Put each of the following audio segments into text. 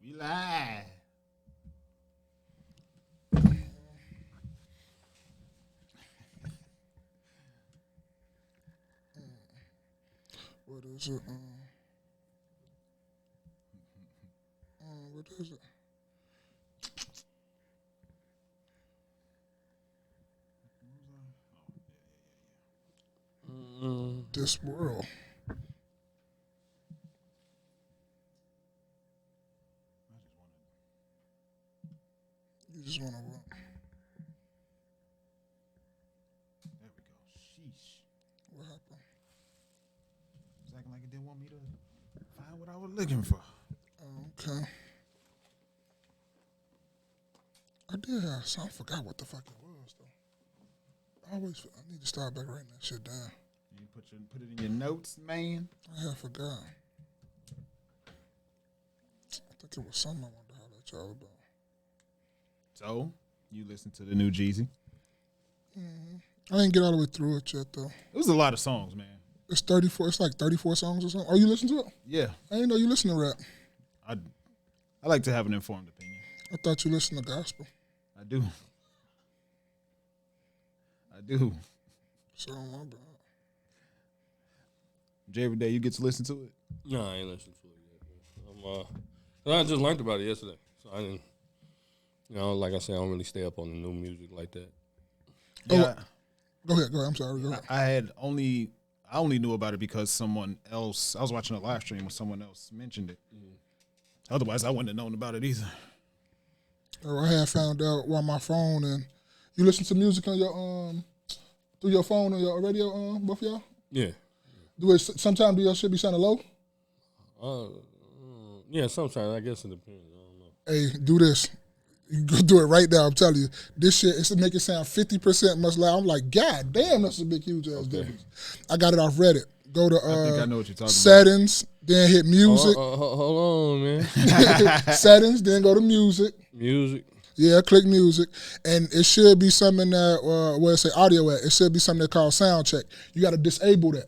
We live. What is it? What is it? This world. You just want to what? There we go. Sheesh. What happened? It's acting like it didn't want me to find what I was looking for. Okay. I did have some. I forgot what the fuck it was though. I need to start back writing that shit down. You put it in your notes, man. I had forgot. I think it was something I wanted to holler at y'all about. So, you listen to the new Jeezy. I didn't get all the way through it yet though. It was a lot of songs, man. It's 34. It's like 34 songs or something. Oh, you listen to it? Yeah. I didn't know you listen to rap. I like to have an informed opinion. I thought you listened to gospel. I do. So my bad. Jay, every day you get to listen to it? No, I ain't listened to it yet. I just learned about it yesterday. So I didn't, like I said, I don't really stay up on the new music like that. Yeah. Go ahead. I'm sorry. Go ahead. I only knew about it because someone else, I was watching a live stream when someone else mentioned it. Otherwise, I wouldn't have known about it either. Oh, I had found out while my phone and you listen to music on your through your phone or your radio, both of y'all? Yeah. Sometimes do your shit be sounding low? Yeah, sometimes. I guess it depends. I don't know. Hey, do this. You go do it right now. I'm telling you, this shit is to make it sound 50% much louder. I'm like, God damn, that's a big, huge ass difference. I got it off Reddit. Go to I think I know what you're talking settings, then hit music. Hold on, man. Settings, then go to music. Music. Yeah, click music, and it should be something that where it say audio at. It should be something they call sound check. You got to disable that.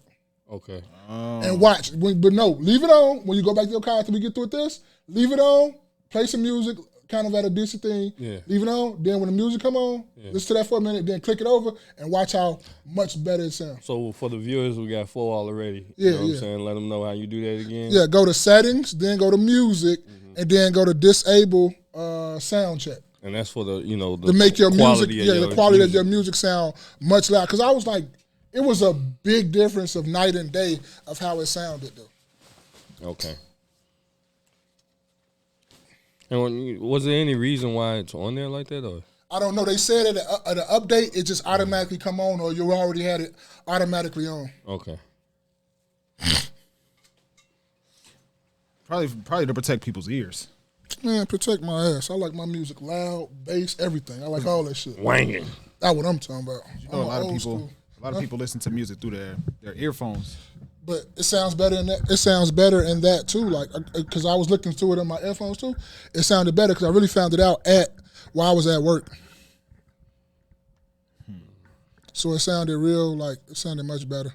Okay. And watch. But no, leave it on. When you go back to your car after we get through with this, leave it on, play some music, kind of at a decent thing. Yeah. Leave it on. Then when the music come on, listen to that for a minute, then click it over and watch how much better it sounds. So for the viewers, we got 4 already. Yeah, You know what I'm saying? Let them know how you do that again. Yeah, go to settings, then go to music, and then go to disable sound check. And that's for the, to make your music, the quality of your music sound much louder. Because I was like, it was a big difference of night and day of how it sounded, though. Okay. And was there any reason why it's on there like that, or? I don't know. They said at an update, it just automatically come on, or you already had it automatically on. Okay. Probably to protect people's ears. Man, protect my ass. I like my music loud, bass, everything. I like all that shit. Wanging. That's what I'm talking about. You know, a lot of people listen to music through their earphones. But it sounds better in that. It sounds better in that too. Like, because I was looking to it on my earphones too. It sounded better because I really found it out while I was at work. So it sounded it sounded much better.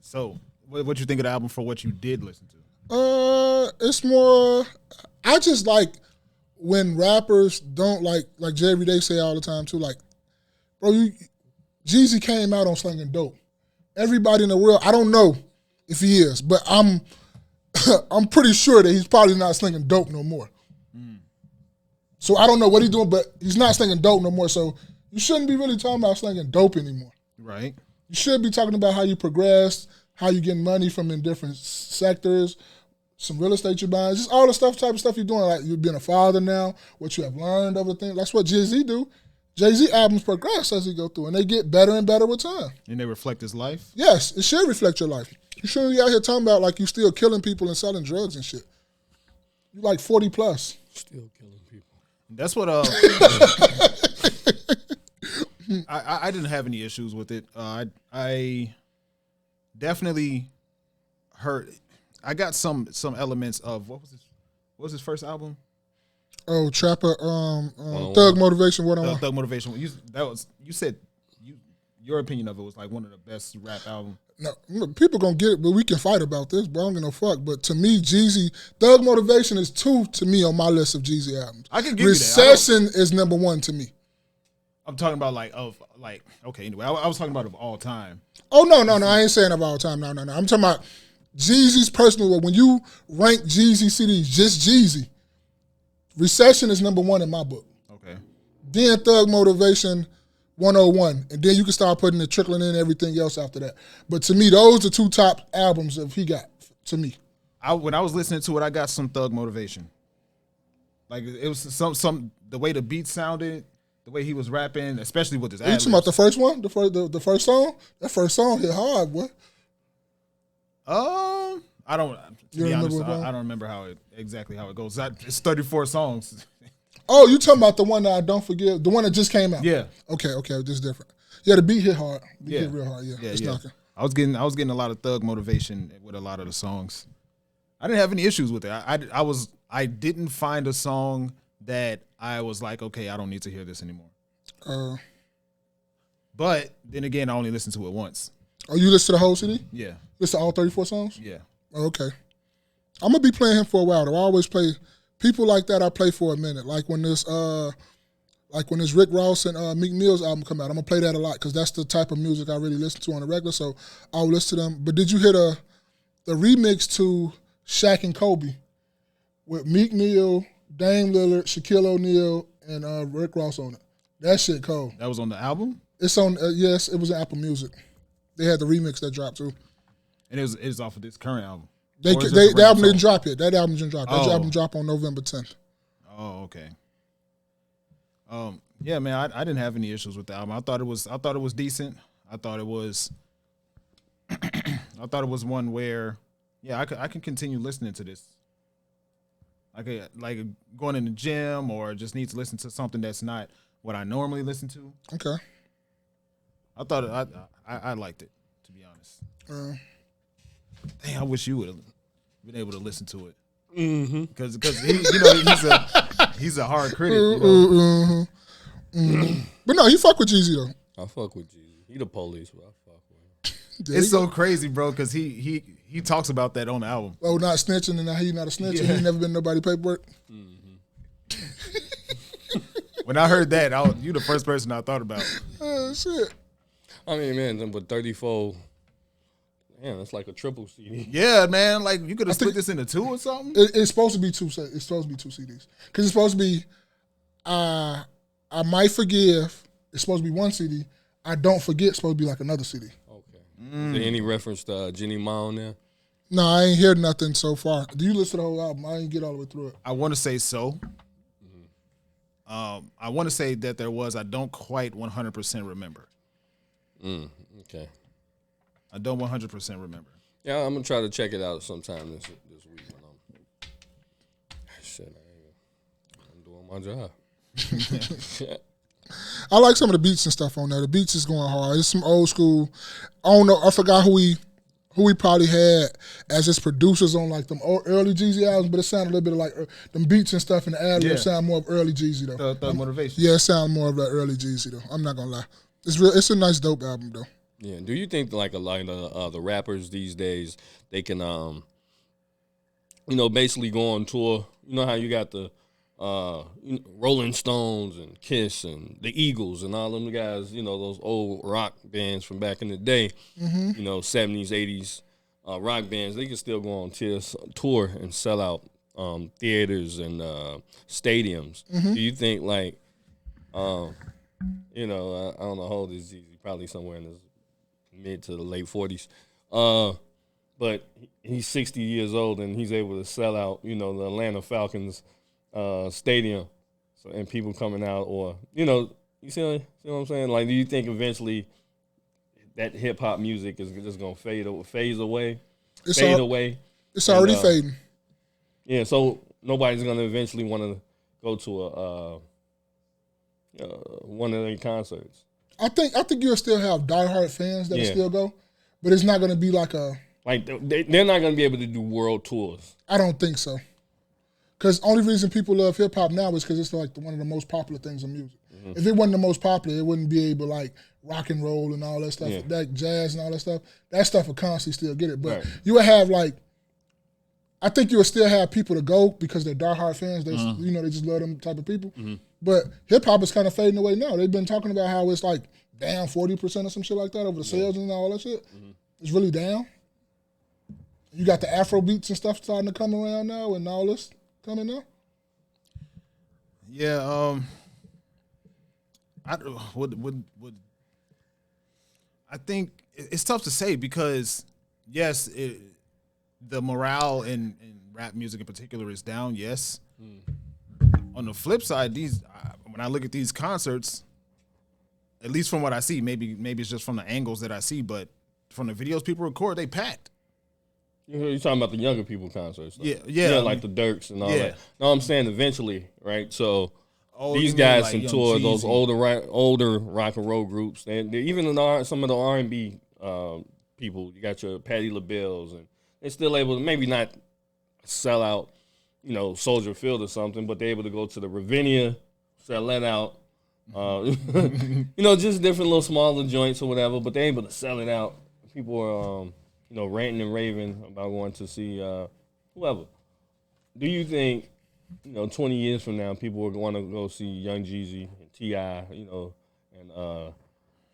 So, what you think of the album for what you did listen to? It's more. I just like when rappers don't like Jay every day say all the time too. Like, bro, Jeezy came out on slinging dope. Everybody in the world, I don't know if he is, but I'm pretty sure that he's probably not slinging dope no more. So I don't know what he's doing, but he's not slinging dope no more. So you shouldn't be really talking about slinging dope anymore. Right. You should be talking about how you progressed, how you getting money from in different sectors, some real estate you're buying, just all the type of stuff you're doing. Like you're being a father now, what you have learned over the thing. That's what Jay-Z do. Jay-Z albums progress as he go through, and they get better and better with time. And they reflect his life? Yes, it should reflect your life. You shouldn't be out here talking about like you still killing people and selling drugs and shit. You like 40 plus. Still killing people. That's what I didn't have any issues with it. I definitely heard. I got some elements of what was his first album? Oh, Trapper, Thug Motivation 101. Thug Motivation. You said your opinion of it was like one of the best rap albums. No, people gonna get it, but we can fight about this. But I don't give no fuck. But to me, Jeezy, Thug Motivation is 2 to me on my list of Jeezy albums. I can give Recession is number 1 to me. I'm talking about okay. Anyway, I was talking about of all time. Oh no, I ain't saying of all time. No. I'm talking about Jeezy's personal. When you rank Jeezy CDs, just Jeezy, Recession is number 1 in my book. Okay. Then Thug Motivation 101, and then you can start putting the trickling in everything else after that. But to me, those are 2 top albums that he got. To me, when I was listening to it, I got some Thug Motivation. Like it was some the way the beat sounded. The way he was rapping, especially with his ad-libs. Are you talking about the first one? The first song? That first song hit hard, boy. I don't. To be honest, I don't remember exactly how it goes. It's 34 songs. Oh, you talking about the one that I don't forget? The one that just came out? Yeah. Okay, this is different. Yeah, the beat hit hard. Hit real hard. Yeah, it's knocking. I was getting a lot of Thug Motivation with a lot of the songs. I didn't have any issues with it. I didn't find a song that I was like, okay, I don't need to hear this anymore. But then again, I only listened to it once. Oh, you listen to the whole CD? Yeah. Listen to all 34 songs? Yeah. Oh, okay. I'm gonna be playing him for a while though. I always play people like that. I play for a minute. Like when this Rick Ross and Meek Mill's album come out, I'm gonna play that a lot because that's the type of music I really listen to on the regular. So I'll listen to them. But did you hear the remix to Shaq and Kobe with Meek Mill, Dame Lillard, Shaquille O'Neal, and Rick Ross on it? That shit cold. That was on the album? It's on, yes, it was on Apple Music. They had the remix that dropped too. And it was off of this current album? The album didn't drop yet. That album didn't drop. That album dropped on November 10th. Oh, okay. Yeah, man, I didn't have any issues with the album. I thought it was decent. I thought it was one where, yeah, I can continue listening to this. I could, like, going in the gym or just need to listen to something that's not what I normally listen to. Okay. I thought I liked it, to be honest. Dang, I wish you would have been able to listen to it. Mm-hmm. Because he's a hard critic. You know? But no, he fuck with Jeezy though. I fuck with Jeezy. He the police, but I fuck with him. It's so crazy, bro, because he talks about that on the album. Oh, not snitching, and now he not a snitch. Yeah. He never been nobody paperwork. Mm-hmm. When I heard that, you the first person I thought about. Oh shit. I mean, man, but 34. Man, that's like a triple CD. Yeah, man. Like you could have split this into 2 or something. It's supposed to be 2. It's supposed to be 2 CDs because it's supposed to be. I might forgive. It's supposed to be 1 CD. I don't forget. It's supposed to be like another CD. Okay. Is there any reference to Jenny Ma on there? No, I ain't heard nothing so far. Do you listen to the whole album? I didn't get all the way through it. I want to say so. I want to say that there was. I don't quite 100% remember. Okay. I don't 100% remember. Yeah, I'm gonna try to check it out sometime this week when I'm doing my job. I like some of the beats and stuff on there. The beats is going hard. It's some old school. I don't know. I forgot who he probably had as his producers on like them early Jeezy albums, but it sounded a little bit like them beats and stuff and the ad-libs sound more of early Jeezy though. Thug Motivation. Yeah, it sounds more of that early Jeezy though. I'm not gonna lie. It's a nice dope album though. Yeah. Do you think like a lot of the rappers these days they can basically go on tour? You know how you got the Rolling Stones and Kiss and the Eagles and all them guys, those old rock bands from back in the day, 70s, 80s rock bands, they can still go on tour and sell out theaters and stadiums. Do you think like, I don't know how old is he? Probably somewhere in his mid to the late 40s. But he's 60 years old and he's able to sell out, the Atlanta Falcons stadium, and people coming out, or you see what I'm saying? Like, do you think eventually that hip hop music is just gonna fade away? It's already fading. Yeah, so nobody's gonna eventually want to go to one of their concerts. I think you'll still have diehard fans that'll still go, but it's not gonna be like they're not gonna be able to do world tours. I don't think so. Because the only reason people love hip hop now is because it's like one of the most popular things in music. Mm-hmm. If it wasn't the most popular, it wouldn't be able to like rock and roll and all that stuff, Yeah. that jazz and all that stuff will constantly still get it. But you would have like, I think you would still have people to go because they're diehard fans. They, they just love them type of people. Mm-hmm. But hip hop is kind of fading away now. They've been talking about how it's like down 40% or some shit like that over the sales and all that shit. Mm-hmm. It's really down. You got the Afro beats and stuff starting to come around now, and all this coming now. Yeah, I think it's tough to say because yes, the morale in rap music in particular is down. Yes. On the flip side, when I look at these concerts, at least from what I see, maybe it's just from the angles that I see, but from the videos people record, they packed. You're talking about the younger people concerts. Though. Yeah, like the Dirks and all that. No, I'm saying eventually, right? So these guys guys can tour those older rock and roll groups, and even in some of the R&B people. You got your Patti LaBelle's, and they're still able to maybe not sell out, Soldier Field or something, but they're able to go to the Ravinia, sell that out. Just different little smaller joints or whatever, but they're able to sell it out. People are ranting and raving about going to see whoever. Do you think, 20 years from now, people are going to go see Young Jeezy and T.I.,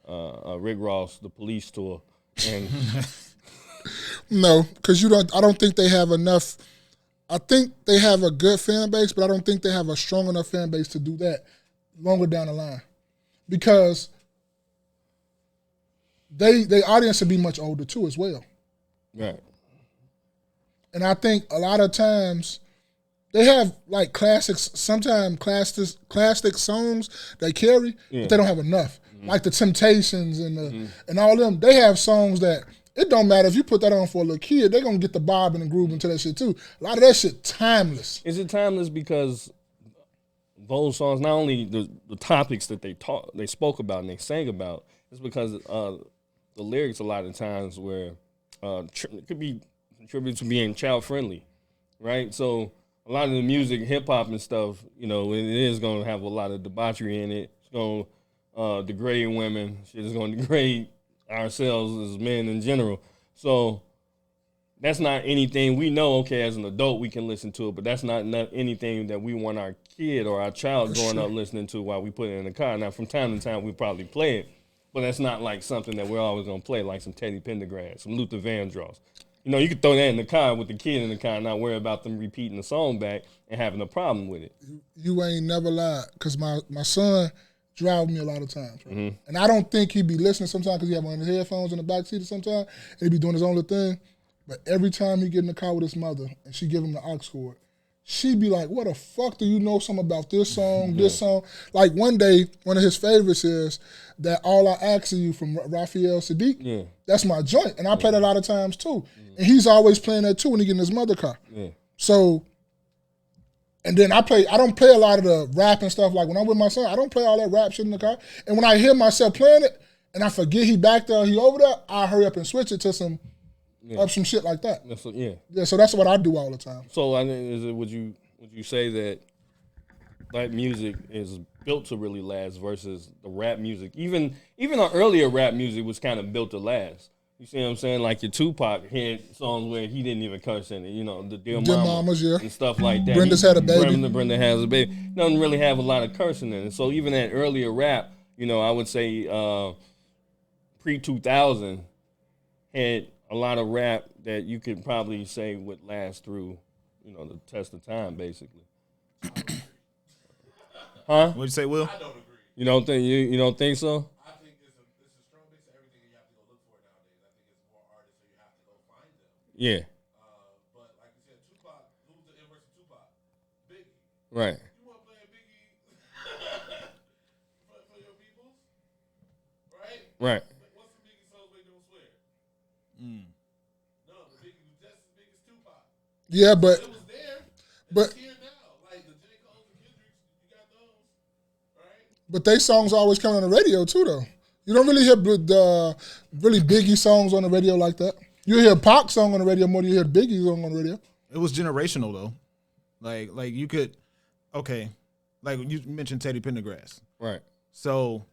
and Rick Ross, the Police tour? And no, because I don't think they have enough. I think they have a good fan base, but I don't think they have a strong enough fan base to do that longer down the line. Because their audience would be much older too as well. Right. And I think a lot of times they have like classics, sometimes classic songs they carry, but they don't have enough. Mm-hmm. Like the Temptations and all them, they have songs that it don't matter if you put that on for a little kid, they're gonna get the bob and the groove into that shit too. A lot of that shit timeless. Is it timeless because those songs, not only the topics that they spoke about and they sang about, it's because the lyrics a lot of times were it could be attributed to being child friendly, right? So a lot of the music, hip hop and stuff, it is going to have a lot of debauchery in it. It's going to degrade women. It's going to degrade ourselves as men in general. So that's not anything we know. Okay, as an adult we can listen to it, but that's not anything that we want our kid or our child growing up listening to while we put it in the car. Now, from time to time we probably play it, but that's not like something that we're always going to play, like some Teddy Pendergrass, some Luther Vandross. You could throw that in the car with the kid in the car and not worry about them repeating the song back and having a problem with it. You ain't never lied, because my son drives me a lot of times. Right? Mm-hmm. And I don't think he'd be listening sometimes because he have one of his headphones in the back seat sometimes, and he be doing his own little thing. But every time he get in the car with his mother and she give him the aux cord, she be like, what the fuck do you know something about this song, this song? Like one day, one of his favorites is that All I Ask of You from Raphael Sadiq. Yeah. That's my joint. And I play that a lot of times too. And he's always playing that too when he get in his mother car. Yeah. So, and then I don't play a lot of the rap and stuff. Like when I'm with my son, I don't play all that rap shit in the car. And when I hear myself playing it and I forget he back there, he over there, I hurry up and switch it to some shit like that. Yeah, so that's what I do all the time. So would you say that black music is built to really last versus the rap music? Even our earlier rap music was kind of built to last. You see what I'm saying? Like your Tupac had songs where he didn't even curse in it, the Dear Mamas, and stuff like that. Brenda's Had a Baby. Brenda Has a Baby. Doesn't really have a lot of cursing in it. So even that earlier rap, I would say pre-2000 had a lot of rap that you could probably say would last through, the test of time, basically. Huh? What'd you say, Will? I don't agree. You don't think you don't think so? I think it's a strong mix of everything you have to go look for nowadays. I think it's more artists, so you have to go find them. Yeah. But like you said, Tupac, who's the inverse of Tupac? Biggie. Right. You want to play Biggie for your peoples, right? Right. What's the Biggie songs where you don't swear? No, the Biggie was just as big as Tupac. Yeah, but it was there. But it's here now, like the J. Cole's and Kendricks, you got those, right? But they songs always come on the radio too, though. You don't really hear the really Biggie songs on the radio like that. You hear Pac song on the radio more than you hear Biggie song on the radio. It was generational though. Like you could, okay, like you mentioned Teddy Pendergrass. Right. So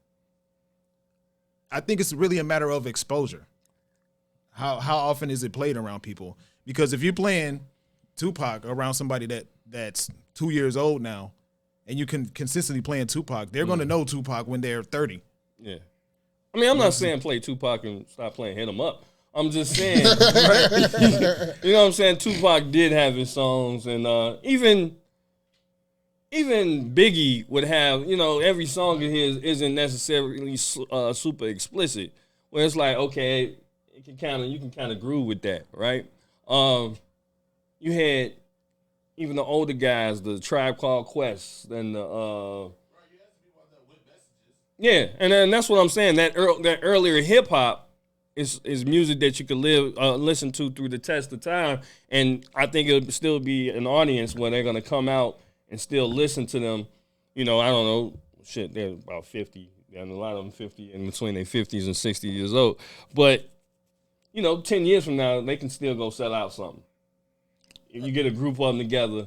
I think it's really a matter of exposure. How often is it played around people? Because if you're playing Tupac around somebody that's 2 years old now, and you can consistently playing Tupac, they're going to know Tupac when they're 30. Yeah. I mean, I'm not saying play Tupac and stop playing Hit 'Em Up. I'm just saying, right? You know what I'm saying? Tupac did have his songs, and even Biggie would have, you know, every song of his isn't necessarily super explicit. Where it's like, okay, you can kind of groove with that, right? You had even the older guys, the Tribe Called Quest, and the yeah, and then that's what I'm saying. That earlier hip hop is music that you could listen to through the test of time, and I think it'll still be an audience where they're gonna come out and still listen to them. You know, I don't know, shit, they're about 50, and a lot of them 50 in between their 50s and 60 years old. But you know, 10 years from now, they can still go sell out something. If you get a group of them together.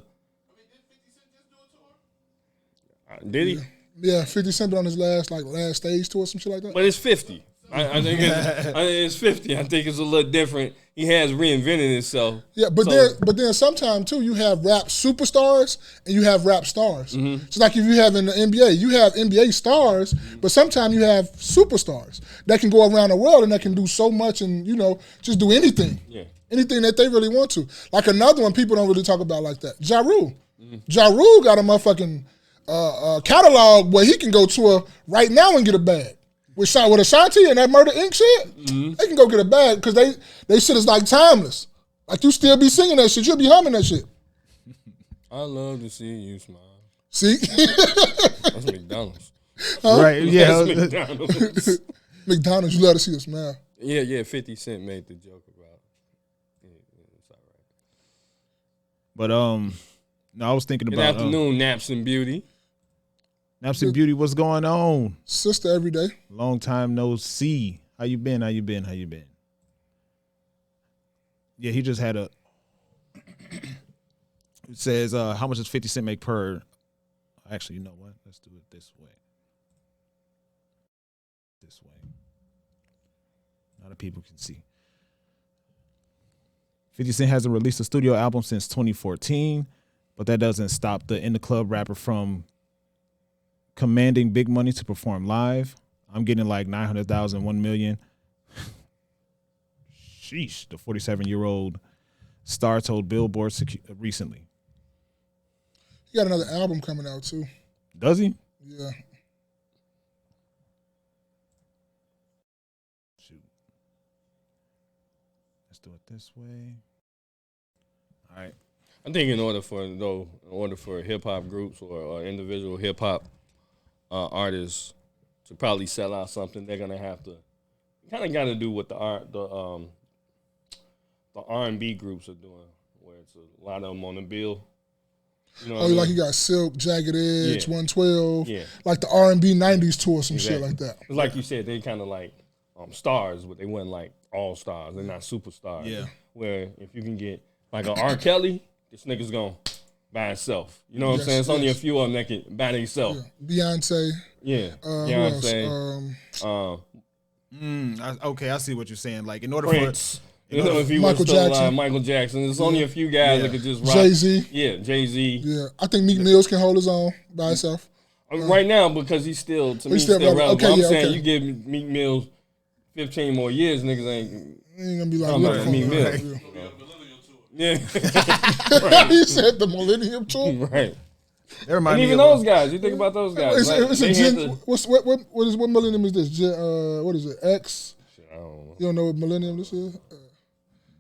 Did he? Yeah, 50 Cent been on his last stage tour, some shit like that. But it's 50. I think it's 50. I think it's a little different. He has reinvented himself. Yeah, but then sometimes too, you have rap superstars and you have rap stars. Mm-hmm. It's like if you have in the NBA, you have NBA stars, but sometimes you have superstars that can go around the world and that can do so much and, you know, just do anything. Yeah. Anything that they really want to. Like another one people don't really talk about like that. Ja Rule. Ja Rule got a motherfucking catalog where he can go tour right now and get a bag. With Ashanti and that Murder Inc. shit, they can go get a bag because they shit is like timeless. Like you still be singing that shit, you'll be humming that shit. I love to see you smile. See? That's McDonald's. Huh? Right, yeah. That's McDonald's. McDonald's, you love to see a smile. Yeah, 50 Cent made the joke about it's all right. But no, I was thinking Good about afternoon, Naps and Beauty. Naps and Beauty, what's going on? Sister every day. Long time no see. How you been? Yeah, he just had a. It says, how much does 50 Cent make per? Actually, you know what? Let's do it this way. Now that people can see. 50 Cent hasn't released a studio album since 2014, but that doesn't stop the In the Club rapper from commanding big money to perform live. I'm getting like 900,000, 1 million. Sheesh, the 47-year-old star told Billboard recently. He got another album coming out too. Does he? Yeah. Shoot. Let's do it this way. All right. I think in order for hip hop groups or individual hip hop artists to probably sell out something, they're gonna have to kind of got to do what the R&B groups are doing, where it's a lot of them on the bill. You know what I mean? Like you got Silk, Jagged Edge, 112, Yeah. like the R&B 90s tour, some Exactly. shit like that. It's like you said, they kind of like stars, but they weren't like all stars. They're not superstars. Yeah. Where if you can get like a R. Kelly, this nigga's gonna by himself. You know what Yes, I'm saying? It's only a yes. few of them that can by themselves. Yeah. Beyonce. Yeah. Who else? Beyonce. Okay, I see what you're saying. Like, in order Prince. for You know, if he Michael was still alive, Jackson. Michael Jackson. There's only a few guys that could just rock. Jay-Z. Yeah, Jay-Z. Yeah, I think Meek Mills can hold his own by himself. Right now, because he's still, to me, He's still still relevant. relevant. Okay, I'm yeah, saying okay. you give Meek Mills 15 more years, niggas ain't. He ain't gonna be like I'm looking not for Meek him. Mills. Yeah. He said the Millennium Tour. Right. that remind And me even of, those guys, you think about those guys. It's like, a they had gen, to- what millennium is this? What is it? X? I don't know. You don't know what millennium this is?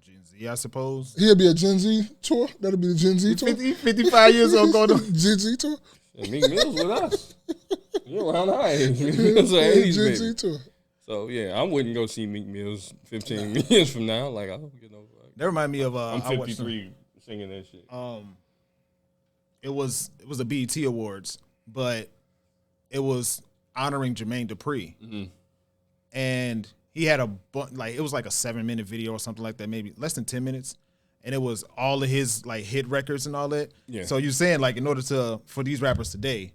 Gen Z, I suppose. He'll be a Gen Z tour. That'll be the Gen Z tour. 55 years old going on. Gen Z tour. And Meek Mill's with us. You're around our age. Meek Mill's Yeah, an 80s Gen baby. Z tour. So, yeah, I wouldn't go see Meek Mills 15 years from now. Like, I don't get no. That remind me of I'm I watched 53 singing that shit. it was the BET Awards, but it was honoring Jermaine Dupri, and he had it was like a 7-minute video or something like that, maybe less than 10 minutes, and it was all of his like hit records and all that. Yeah. So you're saying like in order for these rappers today,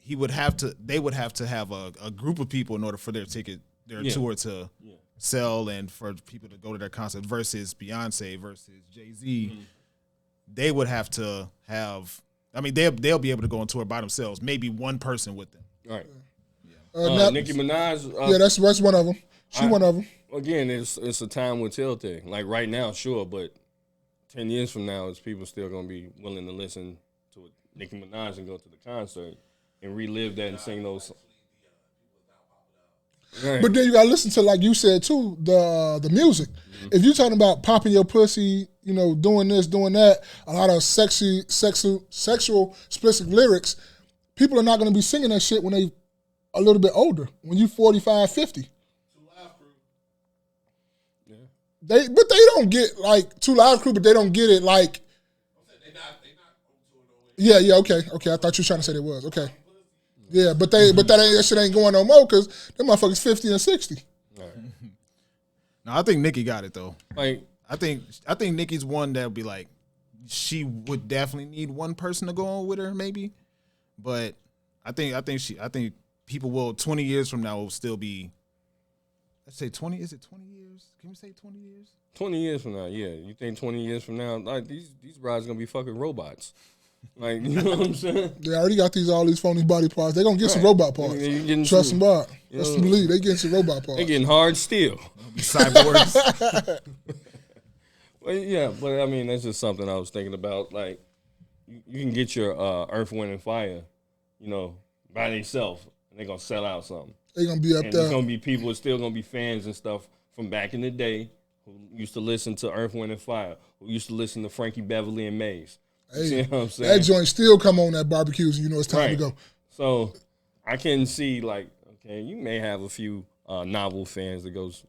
they would have to have a group of people in order for their ticket their tour to sell and for people to go to their concert versus Beyonce versus Jay-Z, they would have to have. I mean, they'll be able to go on tour by themselves. Maybe one person with them. Right. Nicki Nicki Minaj. yeah, that's one of them. She one of them. Again, it's a time will tell thing. Like right now, sure, but 10 years from now, is people still gonna be willing to listen to Nicki Minaj and go to the concert and relive that and sing those. Right. But then you gotta listen to, like you said too, the music. If you're talking about popping your pussy, doing this, doing that, a lot of sexual explicit lyrics, people are not gonna be singing that shit when they a little bit older. When you 45, 50. They don't get like Two Live Crew, but they don't get it like. Yeah, okay. I thought you were trying to say they was okay. Yeah, but that shit ain't going no more because them motherfuckers 50 and 60. Right. No, I think Nicki got it though. Like I think Nicki's one that would be like, she would definitely need one person to go on with her maybe, but I think people will 20 years from now will still be. Let's say 20. Is it 20 years? Can we say 20 years? 20 years from now, yeah. You think 20 years from now, like these brides gonna be fucking robots? Like, you know what I'm saying? They already got all these phony body parts. They gonna get some robot parts. Trust them, Bob. Let's believe they getting some robot parts. They getting hard steel. Cyborgs. Well, yeah, but I mean that's just something I was thinking about. Like, you can get your Earth, Wind, and Fire, by themselves, and they're gonna sell out something. They gonna be up and there. There's gonna be people who's still gonna be fans and stuff from back in the day who used to listen to Earth, Wind, and Fire, who used to listen to Frankie Beverly and Maze. Hey, you know what I'm saying? that joint still come on at barbecues, and it's time to go. So I can see like, okay, you may have a few novel fans that goes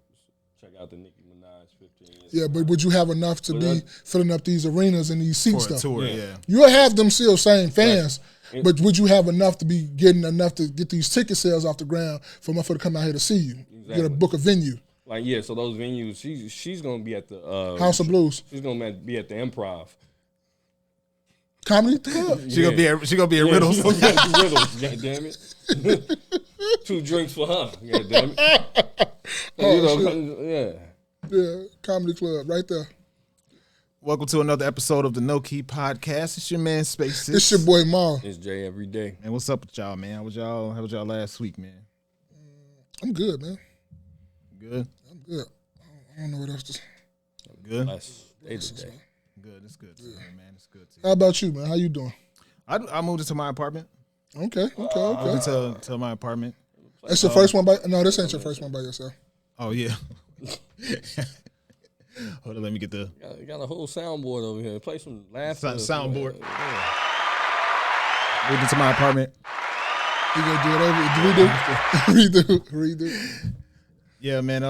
check out the Nicki Minaj 15 years. Yeah, but would you have enough to be filling up these arenas and these seats stuff? Tour, yeah. You'll have them still same fans. Right. But would you have enough to be getting enough to get these ticket sales off the ground for motherfucker to come out here to see you? Exactly. You got to book a venue. Like, yeah, so those venues, she's going to be at the... House of Blues. She's going to be at the Improv. Comedy Club? She gonna be at Riddles. Riddles, goddamn it. 2 drinks for her, goddamn it. Yeah, Comedy Club, right there. Welcome to another episode of the KNoWKi podcast. It's your man Spaces. It's your boy Maul. It's Jay every day. And what's up with y'all, man? How was y'all last week, man? I'm good, man. Good? I'm good. I don't know what else to say. Good? Last day today. Good. It's good to hear, man. It's good to hear. How about you, man? How you doing? I moved into my apartment. Okay. I moved into my apartment. That's your first one by... No, this ain't your first one by yourself. Oh, yeah. Hold on, let me get the... You got a whole soundboard over here. Play some laughter. Soundboard. Moved into my apartment. You gonna do it over? Redo. Yeah, man.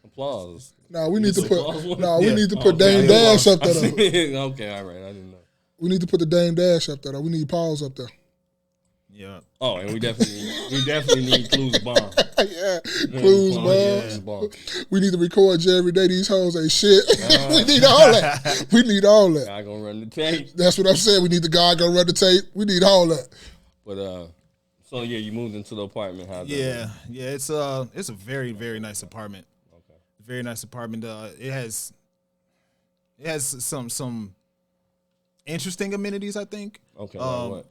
Applause. No, we need to put. No, we need to put Dame Dash up there. Okay, all right. I didn't know. We need to put the Dame Dash up there. We need pause up there. Yeah. Oh, and we definitely need Clues Bomb. Yeah, Clues Bomb. We need to record Jay every day. These hoes ain't shit. We need all that. We need all that. God gonna run the tape. That's what I'm saying. We need the guy gonna run the tape. We need all that. But so yeah, you moved into the apartment. How's that? Yeah. It's a very, very nice apartment. Okay. Very nice apartment. It has some interesting amenities, I think. Okay.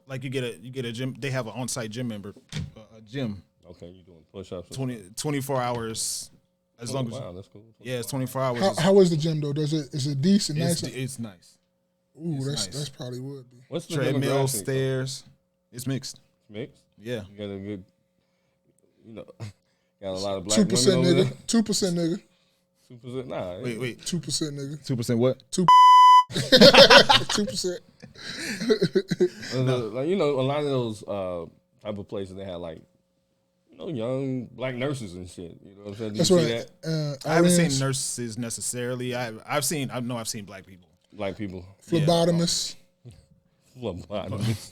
Like you get a gym. They have an on-site gym member, a gym. Okay, you doing push-ups? 24 hours. As long as that's cool. Yeah, it's 24 hours. How is the gym though? Is it decent? It's nice. Ooh, that's probably would be. What's the treadmill, stairs? It's mixed. Mixed? Yeah. You got a good, got a lot of black 2% women over nigga. 2% nigga. 2%. Nah. Wait. 2% nigga. 2% what? 2%. Like a lot of those type of places they have like young black nurses and shit. You know what I'm saying? That's right. I haven't seen nurses necessarily. I've seen black people. Black people. Phlebotomists. Phlebotomists.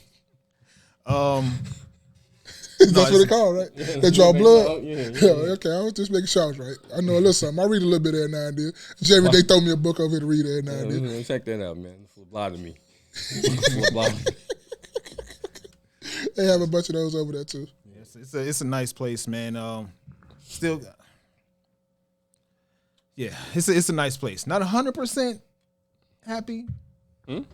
That's what they call, right? Yeah, they draw blood. Yeah. Okay, I was just making sure I was right. I know a little something. I read a little bit every now and then. Jerry, they throw me a book over here to read every now and then. Check that out, man. Phlebotomy. Phlebotomy. They have a bunch of those over there too. Yes, it's a nice place, man. Still, Yeah, it's a nice place. Not 100% happy,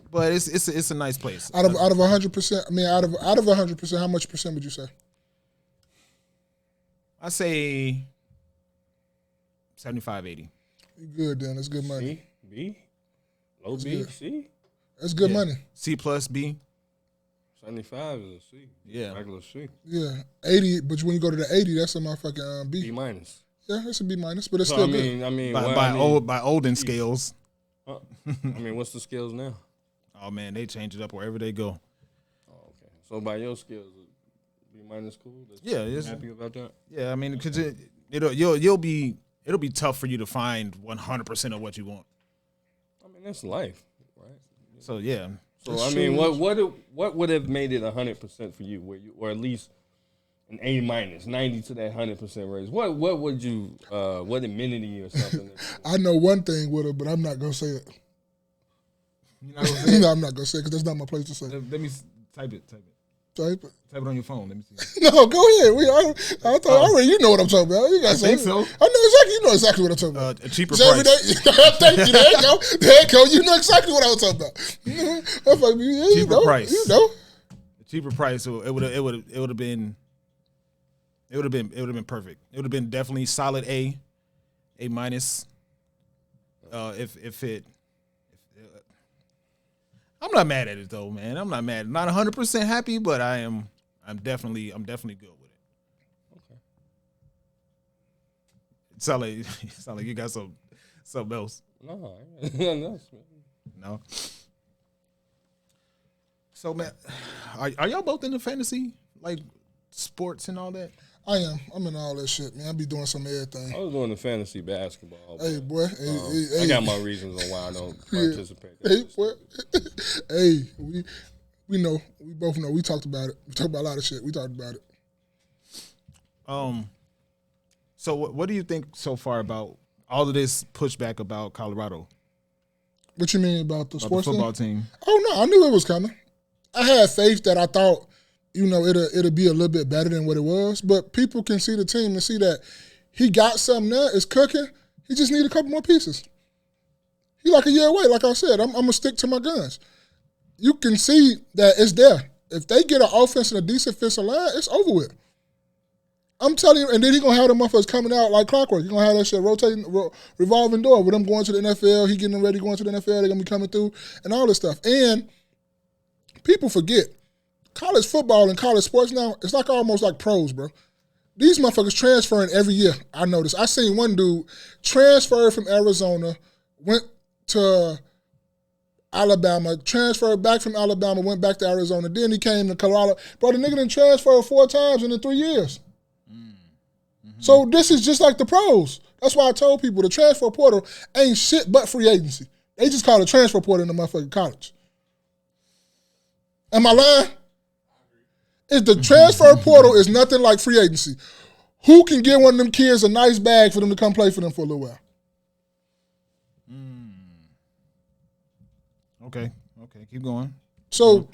but it's a nice place. Out of 100%, I mean, out of 100%, how much percent would you say? I say 75, 80. You good then? That's good money. C, B, low B, good. C. That's good money. C plus B. 75 is a C. Yeah. Regular C. Yeah, 80. But when you go to the 80, that's a motherfucking B B. minus. Yeah, that's a B minus, but it's So still I good. mean, By olden scales. I mean, what's the skills now? Oh man, they change it up wherever they go. Oh, okay. So by your skills, B minus cool. Yeah, it's, Happy about that. yeah. I mean, because it'll be tough for you to find 100% of what you want. I mean, that's life, right? So yeah. So That's I mean, true. what would have made it 100% for you, where you, or at least an A minus, 90 to that 100% raise? What would you what amenity or something? I know one thing with her, but I'm not gonna say it. You know what I'm saying? No, I'm not gonna say it because that's not my place to say. Let me type it. Type it. Type it on your phone. Let me see. No, go ahead. I thought already you know what I'm talking about. You guys I think so. I know exactly. You know exactly what I'm talking about. A cheaper It's every price. day. Thank you. There you go. There you go. You know exactly what I was talking about. I'm like, yeah, you Cheaper know, price. You know. A cheaper price. So it would have been perfect. It would have been definitely solid A minus. I'm not mad at it though, man. I'm not mad. Not 100% happy, but I'm definitely good with it. Okay. It sound like you got something else. No, nothing else, man. No. So man, are y'all both into fantasy, like sports and all that? I am. I'm in all that shit, man. I be doing some of everything. I was doing the fantasy basketball. Hey, boy. Hey, I got my reasons on why I don't participate. Hey, boy. Hey, we know. We both know. We talked about it. We talked about a lot of shit. We talked about it. So what do you think so far about all of this pushback about Colorado, What you mean about the about the sports football thing? team? Oh no, I knew it was coming. I had faith that I thought, it'll be a little bit better than what it was. But people can see the team and see that he got something there. It's cooking. He just need a couple more pieces. He like a year away. Like I said, I'm gonna stick to my guns. You can see that it's there. If they get an offense and a decent offensive line, it's over with. I'm telling you, and then he gonna have the motherfuckers coming out like clockwork. He gonna have that shit rotating, revolving door with them going to the NFL. He getting them ready going to the NFL. They're gonna be coming through and all this stuff. And people forget, college football and college sports now, it's like almost like pros, bro. These motherfuckers transferring every year. I noticed. I seen one dude transfer from Arizona, went to Alabama, transferred back from Alabama, went back to Arizona. Then he came to Colorado. Bro, the nigga done transferred 4 times in 3 years. So this is just like the pros. That's why I told people the transfer portal ain't shit but free agency. They just call it transfer portal in the motherfucking college. Am I lying? If the transfer portal is nothing like free agency, who can give one of them kids a nice bag for them to come play for them for a little while? Okay, keep going. So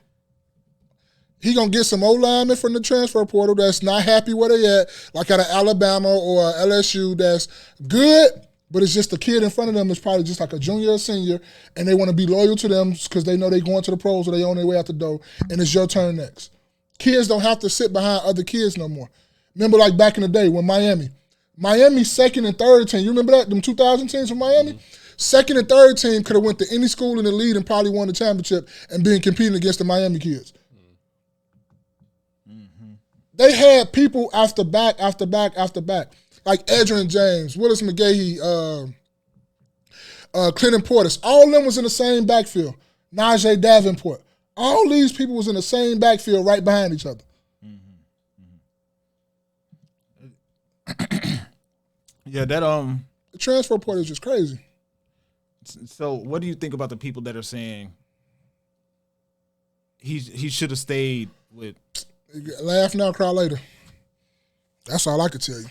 he gonna get some old linemen from the transfer portal that's not happy where they at, like out of Alabama or LSU that's good, but it's just the kid in front of them is probably just like a junior or senior, and they want to be loyal to them because they know they going to the pros or they on their way out the door, and it's your turn next. Kids don't have to sit behind other kids no more. Remember like back in the day when Miami's second and third team, you remember that, them 2000 teams from Miami? Second and third team could have went to any school in the league and probably won the championship and been competing against the Miami kids. They had people after back, like Edgerrin James, Willis McGahee, Clinton Portis. All of them was in the same backfield. Najee Davenport. All these people was in the same backfield right behind each other. Yeah, that The transfer portal is just crazy. So what do you think about the people that are saying he should have stayed with? Laugh now, cry later. That's all I can tell you.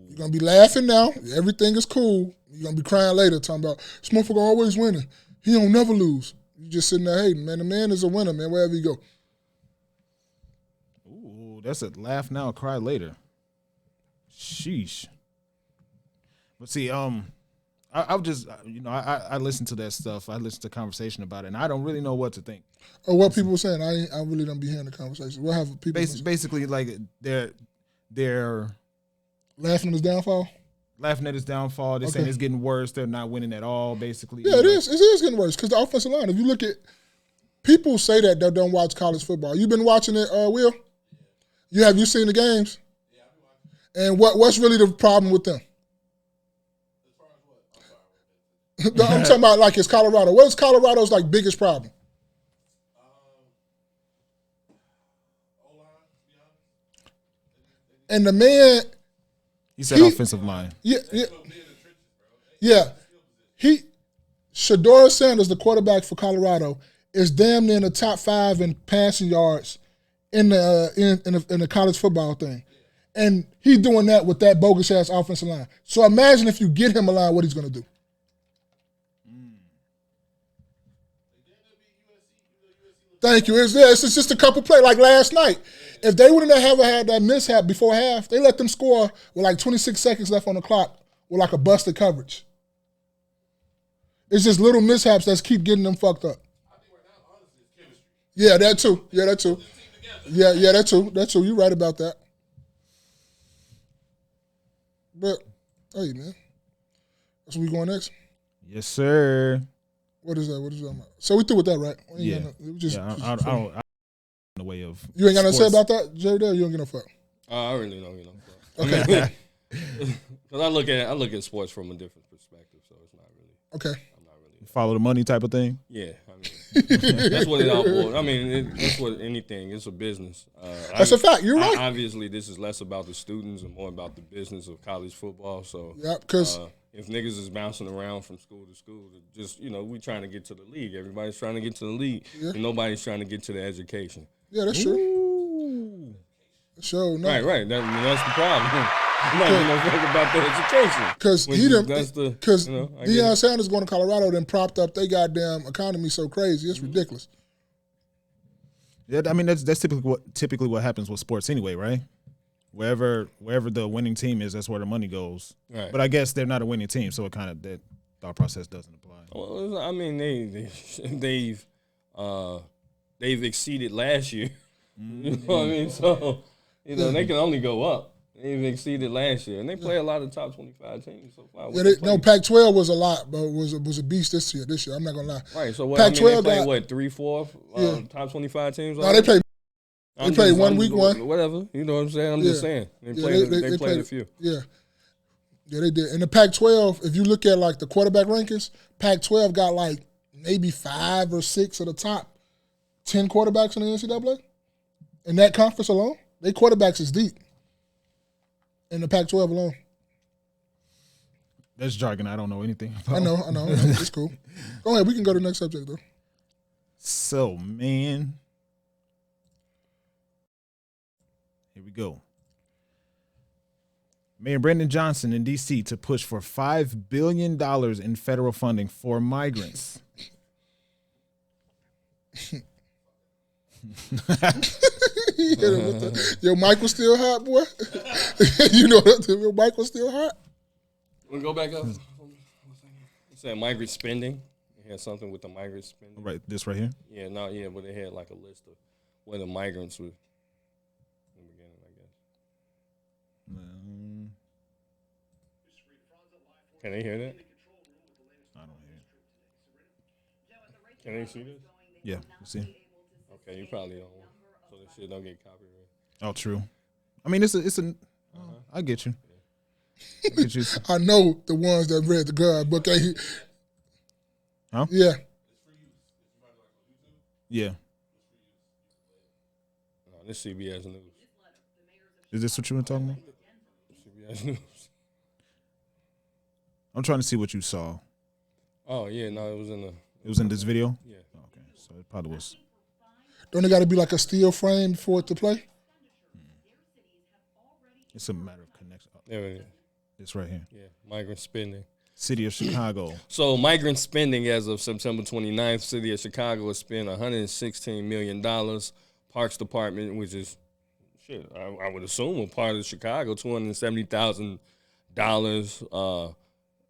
You're going to be laughing now. Everything is cool. You're going to be crying later talking about, this motherfucker always winning. He don't never lose. You just sitting there hating, man. The man is a winner, man, wherever you go. Ooh, that's a laugh now, cry later. Sheesh. But see, I would just, I listen to that stuff. I listen to conversation about it, and I don't really know what to think. Or what people were saying. I really don't be hearing the conversation. What have people Basically, like they're laughing at his downfall? laughing at his downfall. They're saying it's getting worse. They're not winning at all, basically. Yeah, it is. It is getting worse because the offensive line. If you look at people say that don't watch college football. You been watching it, Will? Have you seen the games? Yeah, I've been watching. And what's really the problem with them? I'm talking about like it's Colorado. What is Colorado's like biggest problem? And the man, he said offensive line. Yeah. Shador Sanders, the quarterback for Colorado, is damn near in the top 5 in passing yards in the college football thing, and he's doing that with that bogus ass offensive line. So imagine if you get him a line, what he's going to do. Thank you. It's just a couple plays. Like last night, if they wouldn't have had that mishap before half, they let them score with like 26 seconds left on the clock with like a busted coverage. It's just little mishaps that keep getting them fucked up. I think right now, honestly, it's chemistry. Yeah, that too. Yeah, that too. That too. You're right about that. But, hey, man. That's where we going next? Yes, sir. What is that? So we through with that, right? Yeah. I don't in the way of you ain't got nothing to say about that, Jerry Dale? You don't get no fuck. I really don't get no fuck. Okay. Because I look at sports from a different perspective, so it's not really. Okay. I'm not really. Follow the money type of thing. Yeah, I mean, that's what it all boils. I mean, that's what anything. It's a business. That's a fact. You're right. Obviously, this is less about the students and more about the business of college football. So, yeah, because if niggas is bouncing around from school to school, just we trying to get to the league. Everybody's trying to get to the league, and nobody's trying to get to the education. Yeah, that's true. Sure, no. Right. That's the problem. I'm not even talking about the education. Because Deion Sanders going to Colorado then propped up their goddamn economy so crazy. It's ridiculous. Yeah, I mean that's typically what happens with sports anyway, right? Wherever the winning team is, that's where the money goes. Right. But I guess they're not a winning team, so it kind of that thought process doesn't apply. Well, I mean they've exceeded last year. You know what I mean? So they can only go up. They've exceeded last year, and they play a lot of top 25 teams so far. Pac-12 was a lot, but was a beast this year. I'm not gonna lie. Right. So Pac-12 they played 3-4 top 25 teams. No, they played. They played week one. Whatever. You know what I'm saying? I'm just saying. They played a few. Yeah. Yeah, they did. And the Pac-12, if you look at like the quarterback rankings, Pac-12 got like maybe 5 or 6 of the top 10 quarterbacks in the NCAA. In that conference alone, their quarterbacks is deep. In the Pac-12 alone. That's jargon I don't know anything about. I know. It's cool. Go ahead. We can go to the next subject, though. So, man. Here we go. Mayor Brandon Johnson in D.C. to push for $5 billion in federal funding for migrants. Your mic was still hot, boy. You know that your mic was still hot. We'll go back up. You said migrant spending. They had something with the migrant spending. Right, this right here? Yeah, but they had like a list of where the migrants were in the beginning, I guess. Can they hear that? I don't hear it. Can they see this? Yeah, you see? Okay, you probably don't. So this shit don't get copyrighted. Oh, true. I mean, I get you. I know the ones that read the God book. Huh? Yeah. Yeah. No, this CBS News. Is this what you were talking about? CBS News. I'm trying to see what you saw. Oh, yeah, no, it was in the... It was in this video? Yeah. Okay, so it probably was. Don't it got to be like a steel frame for it to play? It's a matter of connection. There it is. It's right here. Yeah, migrant spending. City of Chicago. So migrant spending as of September 29th, City of Chicago has spent $116 million. Parks Department, which is, I would assume a part of Chicago, $270,000.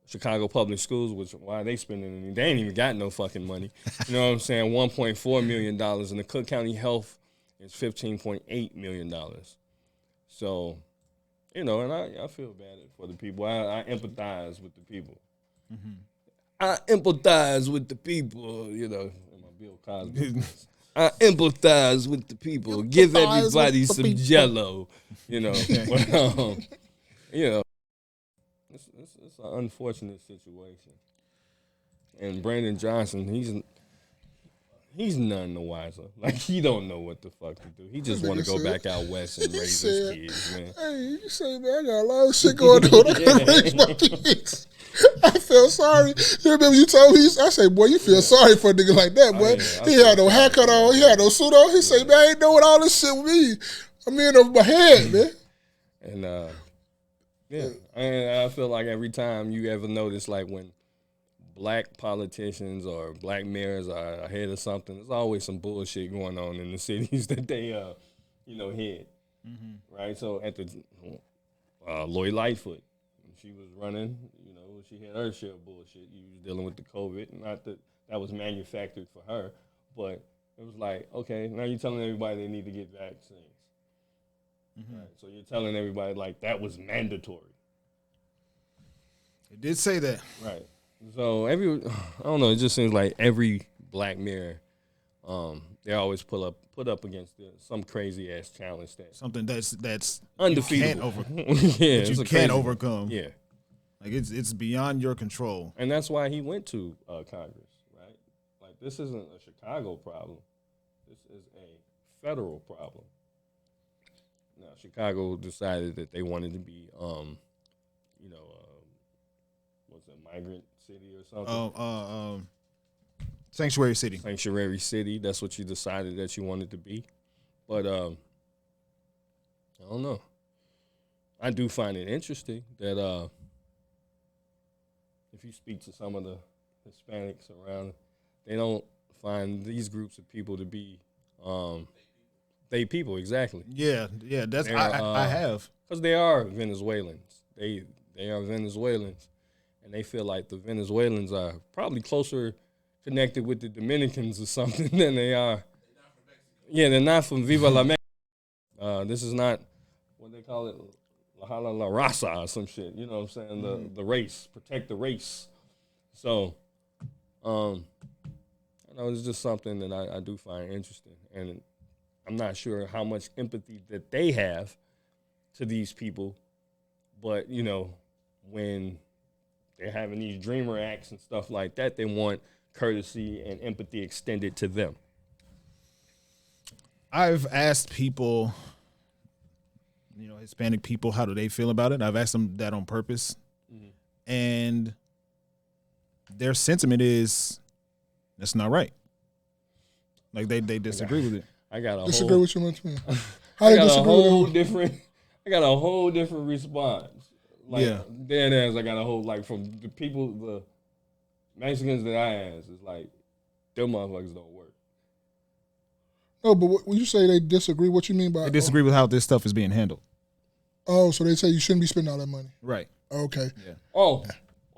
Chicago public schools, which why they spending, they ain't even got no fucking money. You know what I'm saying? $1.4 million, and the Cook County Health is $15.8 million. So, you know, and I feel bad for the people. I empathize with the people. Mm-hmm. I empathize with the people, you know, in my Bill Cosby. I empathize with the people. Give everybody some Jello, you know. But, you know, it's an unfortunate situation. And Brandon Johnson, he's none the wiser. Like, he don't know what the fuck to do. He just want to go back out west and raise his kids, man. Hey, you say, man, I got a lot of shit going on. I gotta raise my kids. I feel sorry. You remember you told me, I say, boy, you feel sorry for a nigga like that, boy. He had no haircut on. He had no suit on. He say, man, I ain't know what all this shit with me. I'm in over my head, man. And, yeah, and I feel like every time you ever notice, like, when black politicians or black mayors are ahead of something, there's always some bullshit going on in the cities that they, you know, head. Mm-hmm. Right? So at the Lori Lightfoot, when she was running, you know, she had her share of bullshit. You was dealing with the COVID. Not that that was manufactured for her, but it was like, okay, now you're telling everybody they need to get vaccines. Mm-hmm. Right? So you're telling everybody, like, that was mandatory. It did say that. Right. So I don't know, it just seems like every black mayor, they always put up against some crazy ass challenge something that's undefeatable. You can't overcome. Yeah, like it's beyond your control. And that's why he went to Congress, right? Like, this isn't a Chicago problem. This is a federal problem. Now, Chicago decided that they wanted to be, you know, what's a migrant city or something? Sanctuary city. Sanctuary city. That's what you decided that you wanted to be. But I don't know. I do find it interesting that if you speak to some of the Hispanics around, they don't find these groups of people to be they people, exactly. Yeah, that's I have. Because they are Venezuelans. They are Venezuelans. And they feel like the Venezuelans are probably closer connected with the Dominicans or something than they are. They're not from Viva la Mexico. This is not what they call it, La Hala La Raza or some shit. You know what I'm saying? The race, protect the race. So, you know, it's just something that I do find interesting. And I'm not sure how much empathy that they have to these people. But, you know, when they're having these dreamer acts and stuff like that, they want courtesy and empathy extended to them. I've asked people, you know, Hispanic people, how do they feel about it? I've asked them that on purpose. Mm-hmm. And their sentiment is, that's not right. Like, they disagree with it. I got a disagree with you much more. I got a whole different response. Like, dead ass, I got a whole, like, from the people, the Mexicans that I asked, it's like, them motherfuckers don't work. No, but when you say they disagree, what you mean by? They disagree with how this stuff is being handled. Oh, so they say you shouldn't be spending all that money. Right. Okay. Yeah. Oh,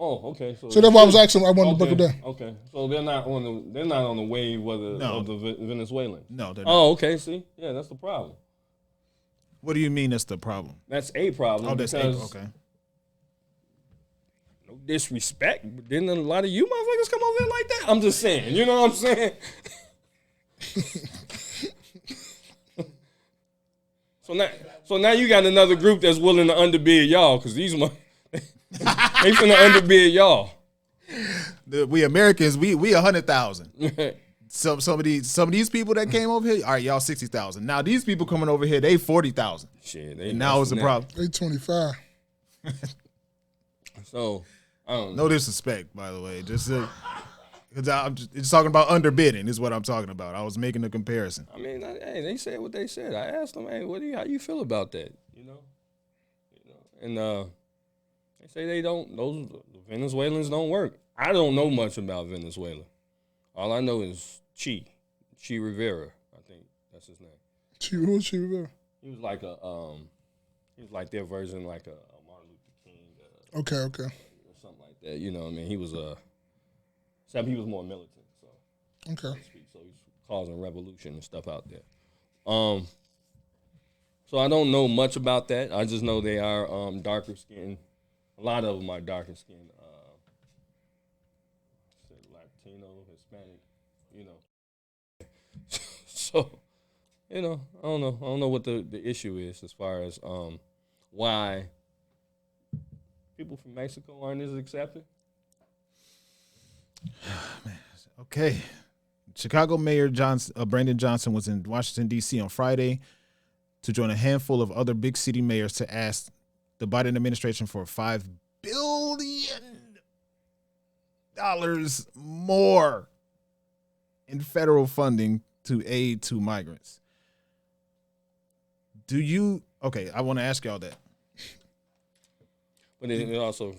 okay. So that's why I was asking. I wanted to break it down. Okay. So they're not on the wave of the Venezuelans. No, they're not. Oh, okay. See, yeah, that's the problem. What do you mean that's the problem? That's a problem. Oh, that's okay. No disrespect, but then a lot of you motherfuckers come over here like that. I'm just saying, you know what I'm saying? So now you got another group that's willing to underbid y'all, because these they finna underbid y'all. We Americans, we 100,000. Some of these people that came over here, all right, y'all 60,000. Now these people coming over here, they 40,000. Shit, and now it's a problem. They 25. So I don't know. No disrespect, by the way. Just because I'm just talking about underbidding is what I'm talking about. I was making a comparison. I mean, hey, they said what they said. I asked them, hey, how you feel about that? You know, and they say they don't. Those Venezuelans don't work. I don't know much about Venezuela. All I know is Che Rivera. I think that's his name. Who's Che Rivera? He was like he was like their version, like a Martin Luther King. Okay. Or something like that. You know, I mean, he was except he was more militant. So Okay. so he's causing revolution and stuff out there. So I don't know much about that. I just know they are darker skinned. A lot of them are darker skinned. Latino, Hispanic, you know. So, you know, I don't know. I don't know what the issue is as far as why people from Mexico aren't as accepted. Okay. Chicago Mayor Brandon Johnson was in Washington, D.C. on Friday to join a handful of other big city mayors to ask the Biden administration for $5 billion more in federal funding to aid to migrants. I want to ask y'all that. But it also,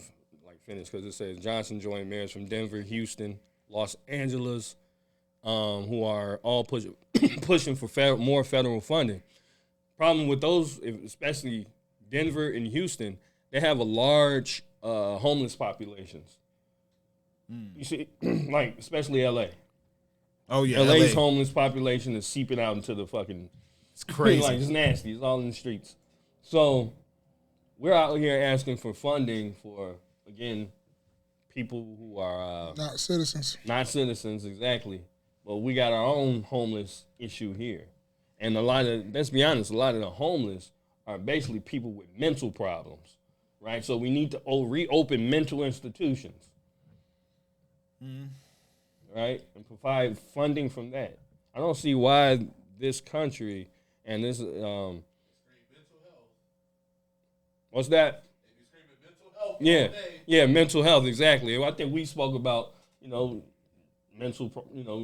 like, finished because it says Johnson joined mayors from Denver, Houston, Los Angeles, who are all pushing for more federal funding. Problem with those, especially Denver and Houston, they have a large homeless populations. You see, like, especially L.A. Oh, yeah. LA's LA. homeless population is seeping out into the fucking... It's crazy. Like, it's nasty. It's all in the streets. So we're out here asking for funding for, again, people who are... Not citizens. Not citizens, exactly. But we got our own homeless issue here. And let's be honest, a lot of the homeless are basically people with mental problems, right? So we need to reopen mental institutions, right? And provide funding from that. I don't see why this country and this, what's that? Yeah, mental health, exactly. I think we spoke about, mental,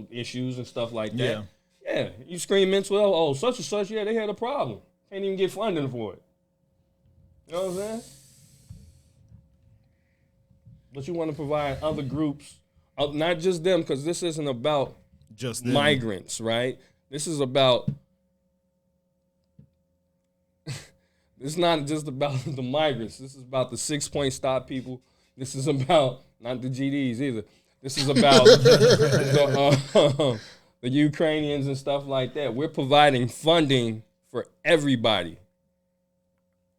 issues and stuff like that. Yeah, you scream mental health, oh, such and such, they had a problem. Can't even get funding for it. You know what I'm saying? But you want to provide other groups, not just them, because this isn't about just them. Migrants, right? This is about, it's not just about the migrants. This is about the 6-point stop people. This is about, not the GDs either. This is about the Ukrainians and stuff like that. We're providing funding for everybody.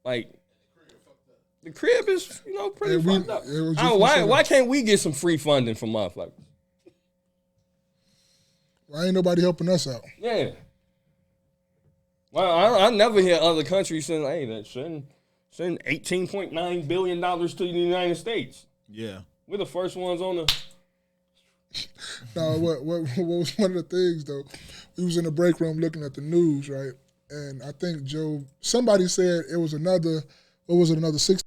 Like, the crib is, pretty fucked up. Why can't we get some free funding from motherfuckers? Why ain't nobody helping us out? Yeah. Well, I never hear other countries saying, hey, send $18.9 billion to the United States. Yeah. We're the first ones on the... No, what was one of the things, though? We was in the break room looking at the news, right? And I think somebody said it was another 6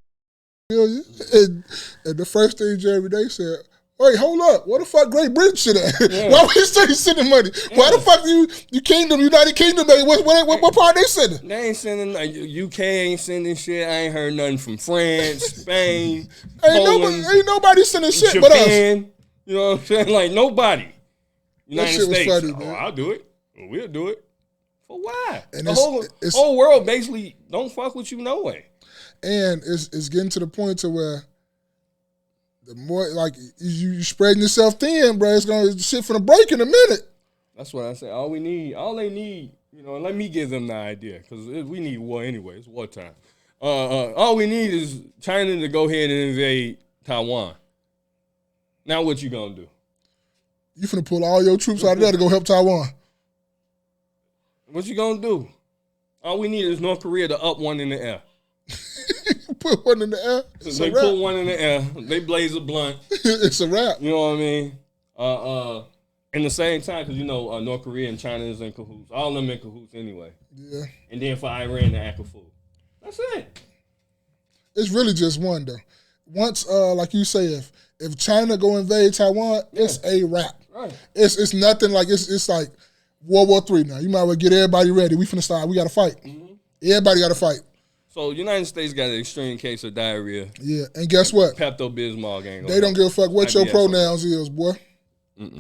billion? And the first thing Jerry Day said, wait, hold up. What the fuck Great Britain shit at? Yeah. Why we still sending money? Yeah. Why the fuck United Kingdom, what part they sending? They ain't sending, UK ain't sending shit. I ain't heard nothing from France, Spain, Poland, ain't nobody sending shit Japan, but us. You know what I'm saying? Like, nobody. United States. Was funny, man. I'll do it. We'll do it. For why? And the whole world basically don't fuck with you no way. And it's getting to the point to where the more, like, you spreading yourself thin, bro, it's going to shit for the break in a minute. That's what I say. All they need, let me give them the idea, because we need war anyway. It's wartime. All we need is China to go ahead and invade Taiwan. Now what you gonna do? You finna pull all your troops out of there to go help Taiwan. What you gonna do? All we need is North Korea to up one in the air. Put one in the air. They put one in the air. They blaze a blunt. It's a wrap. You know what I mean? In the same time, because North Korea and China is in cahoots. All of them in cahoots anyway. Yeah. And then for Iran to act a fool. That's it. It's really just one though. Once, like you say, if China go invade Taiwan, it's a wrap. Right. It's nothing like it's like World War III now. You might as well get everybody ready. We finna start. We got to fight. Mm-hmm. Everybody got to fight. So United States got an extreme case of diarrhea. Yeah, and guess what? Pepto-Bismol gang. They don't give a fuck what your pronouns is, boy. You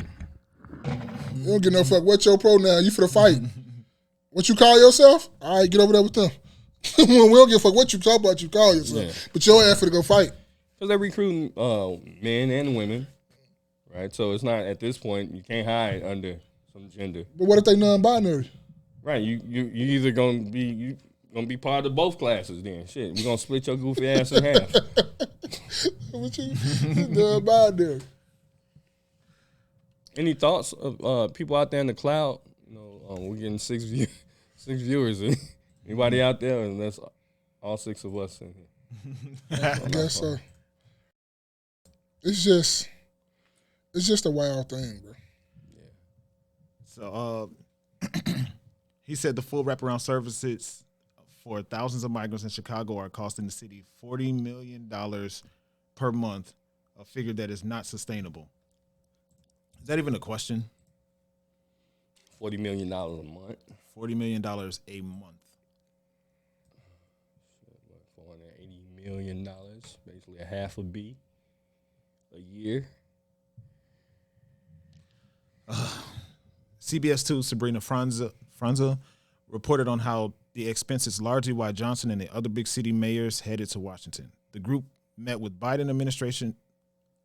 don't give no fuck what your pronoun. You finna fight. What you call yourself? All right, get over there with them. We don't give a fuck what you talk about. You call yourself, but your ass finna go fight. Because they're recruiting men and women, right? So it's not, at this point, you can't hide under some gender. But what if they non-binary? Right, you either gonna be part of both classes then. Shit, we're gonna split your goofy ass in half. What you non-binary? Any thoughts of people out there in the cloud? You know, we're getting 6 viewers. Anybody out there? And that's all 6 of us in here. I guess so. It's just a wild thing, bro. So he said the full wraparound services for thousands of migrants in Chicago are costing the city $40 million per month, a figure that is not sustainable. Is that even a question? $40 million a month. $40 million a month. $480 million, basically a half a B a year. CBS 2's Sabrina Franza reported on how the expense is largely why Johnson and the other big city mayors headed to Washington. The group met with Biden administration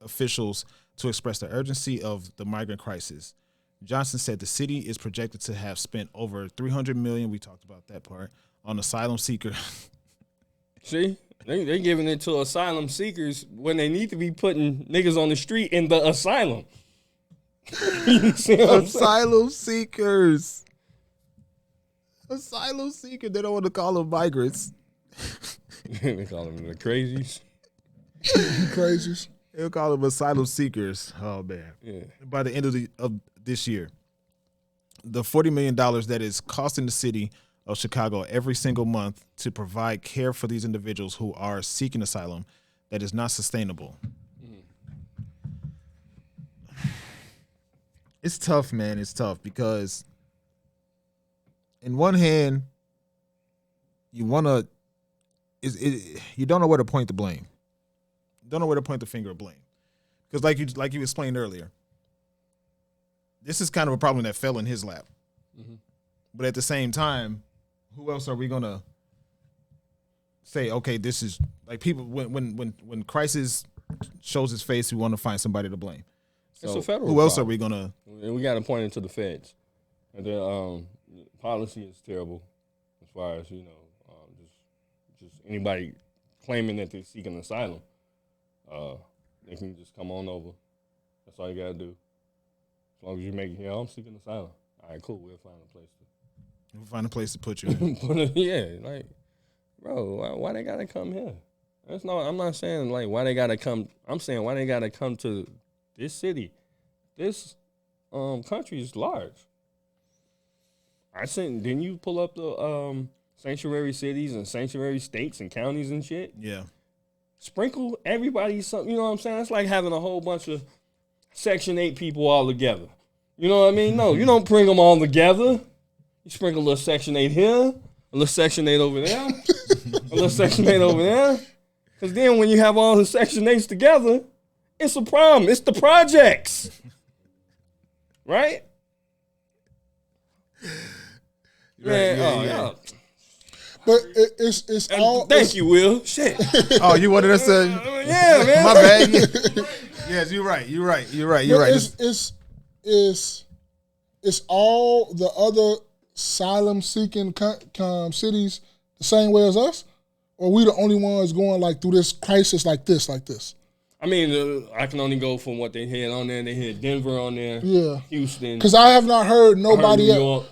officials to express the urgency of the migrant crisis. Johnson said the city is projected to have spent over $300 million, we talked about that part, on asylum seekers. See? They giving it to asylum seekers when they need to be putting niggas on the street in the asylum. You see what I'm saying? Asylum seekers. Asylum seeker. They don't want to call them migrants. They call them the crazies. Crazies. They'll call them asylum seekers. Oh man! Yeah. By the end of this year, the $40 million that is costing the city of Chicago every single month to provide care for these individuals who are seeking asylum, that is not sustainable. It's tough, man. It's tough because, in one hand, you want to, you don't know where to point the blame. You don't know where to point the finger of blame, because like you explained earlier, this is kind of a problem that fell in his lap. Mm-hmm. But at the same time, who else are we gonna say? Okay, this is like people when crisis shows its face, we want to find somebody to blame. It's So a federal who else problem. are we gonna? We got to point it to the feds. And the policy is terrible as far as, just anybody claiming that they're seeking asylum. They can just come on over. That's all you got to do. As long as you make it, I'm seeking asylum. All right, cool. We'll find a place to. We'll find a place to put you in. Yeah, like, bro, why they got to come here? I'm not saying, like, why they got to come. I'm saying why they got to come to this city. This country is large. Didn't you pull up the sanctuary cities and sanctuary states and counties and shit? Yeah. Sprinkle everybody something, you know what I'm saying? It's like having a whole bunch of Section 8 people all together. You know what I mean? No, you don't bring them all together. You sprinkle a little Section 8 here, a little Section 8 over there, a little Section 8 over there. Because then when you have all the Section 8s together, it's a problem. It's the projects. Right? Yeah. But it's all. Thank you, Will. Shit. Oh, you wanted us to? Yeah, man. My bad. Yes, you're right. It's all the other asylum-seeking cities the same way as us, or we the only ones going like through this crisis like this? I mean, I can only go from what they had on there. They had Denver on there. Yeah. Houston. Because I have not heard nobody New York.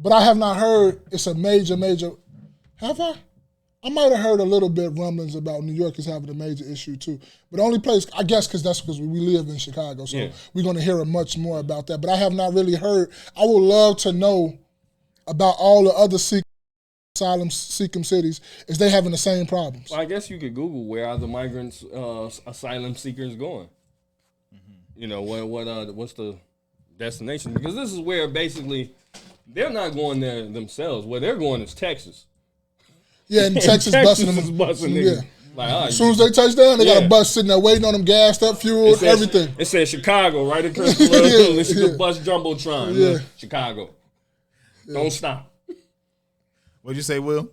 but I have not heard it's a major. Have I? I might have heard a little bit rumblings about New York is having a major issue too. But the only place, I guess, that's because we live in Chicago, so we're going to hear much more about that. But I have not really heard. I would love to know about all the other asylum-seeking cities. Is they having the same problems? Well, I guess you could Google where are the migrants, asylum seekers going. Mm-hmm. You know, what's the destination? Because this is where basically they're not going there themselves. Where they're going is Texas. Yeah, and Texas busting them. Yeah. Like, as soon as they touch down, they got a bus sitting there waiting on them, gassed up, fueled, everything. It says Chicago right across the road. This is the bus jumbotron. Yeah. Chicago. Yeah. Don't stop. What'd you say, Will?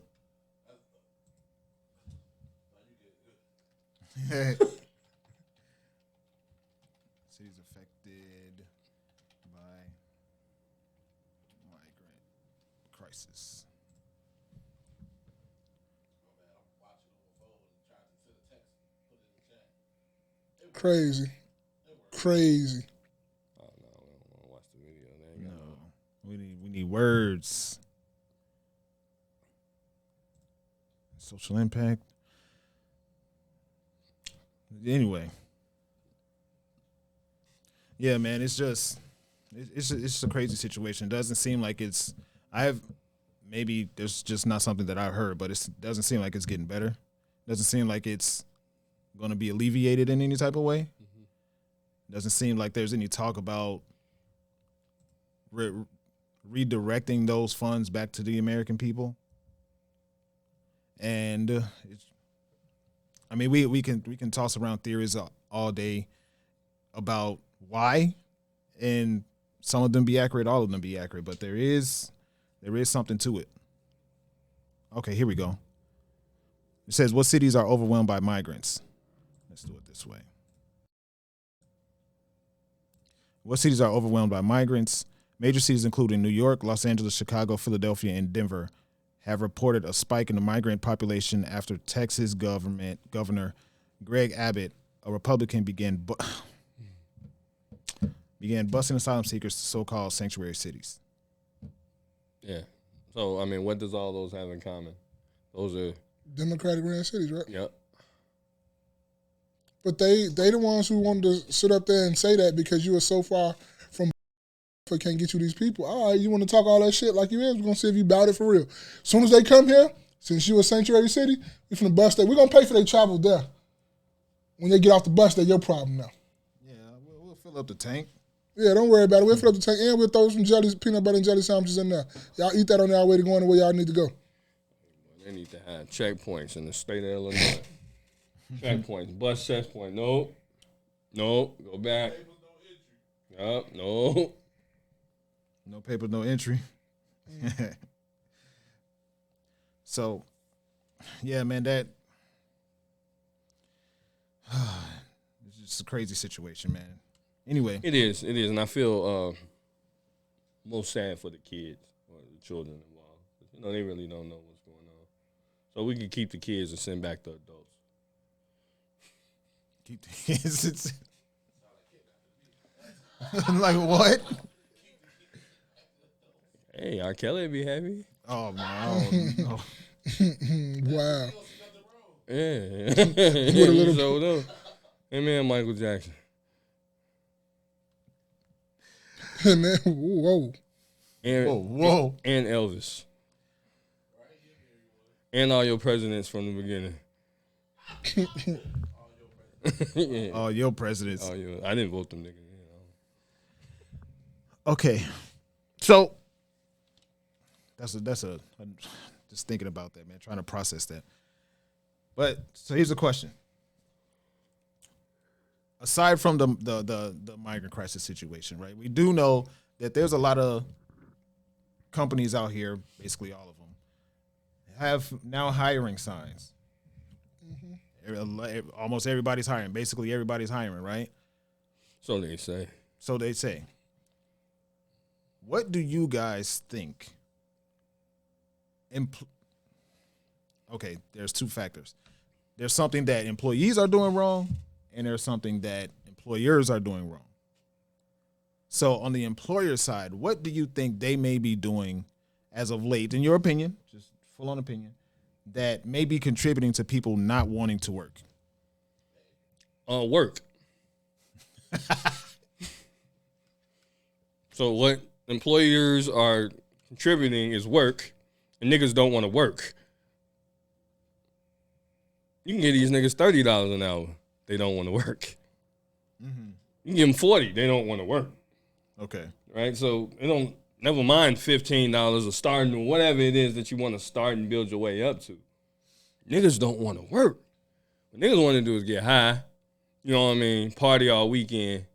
Crazy. Oh no, we don't want to watch the video. They ain't got No, we need words. Social impact. Anyway, yeah, man, it's just a crazy situation. It doesn't seem like it's. Maybe there's just not something that I've heard, but it doesn't seem like it's getting better. Doesn't seem like it's going to be alleviated in any type of way. Doesn't seem like there's any talk about redirecting those funds back to the American people. And I mean, we can toss around theories all day about why, and some of them be accurate, all of them be accurate, but there is something to it. Okay, here we go. It says, what cities are overwhelmed by migrants? Let's do it this way. What cities are overwhelmed by migrants? Major cities including New York, Los Angeles, Chicago, Philadelphia, and Denver have reported a spike in the migrant population after Texas Governor Greg Abbott, a Republican, began busing asylum seekers to so-called sanctuary cities. Yeah. So I mean, what does all those have in common? Those are Democratic ran cities, right? Yep. But they the ones who wanted to sit up there and say that because you were so far from can't get you these people. All right, you want to talk all that shit like you is, we're going to see if you about it for real. As soon as they come here, since you a sanctuary city, we finna bust that. We're going to pay for their travel there. When they get off the bus, that's your problem now. Yeah, we'll fill up the tank. Yeah, don't worry about it. We'll fill up the tank and we'll throw some peanut butter and jelly sandwiches in there. Y'all eat that on y'all way to going to where y'all need to go. They need to have checkpoints in the state of Illinois. Checkpoints, bus checkpoint. Nope. Go back. Yup. No. No paper, no entry. So, yeah, man, it's just a crazy situation, man. Anyway. It is, and I feel most sad for the kids or the children involved. You know, they really don't know what's going on. So we can keep the kids and send back the adults. Keep the kids. Like what? Hey, R. Kelly would be happy. Oh man! Oh, Wow. Yeah. With a little so, no. Hey man, Michael Jackson. Man, whoa. whoa. And Elvis. And all your presidents from the beginning. Yeah. Oh, your presidents. Oh, yeah. I didn't vote them niggas. You know. Okay, so that's a just thinking about that, man, trying to process that. But so here's the question: aside from the migrant crisis situation, right? We do know that there's a lot of companies out here, basically all of them, have now hiring signs. Almost everybody's hiring. Basically, everybody's hiring, right? So they say. What do you guys think? Okay, there's two factors. There's something that employees are doing wrong, and there's something that employers are doing wrong. So on the employer side, what do you think they may be doing as of late, in your opinion, just full-on opinion, that may be contributing to people not wanting to work? Work. So what employers are contributing is work, and niggas don't want to work. You can give these niggas $30 an hour. They don't want to work. Mm-hmm. You can give them 40. They don't want to work. Okay. Right? So they don't, never mind $15 or starting or whatever it is that you want to start and build your way up to. Niggas don't want to work. What niggas want to do is get high. You know what I mean? Party all weekend.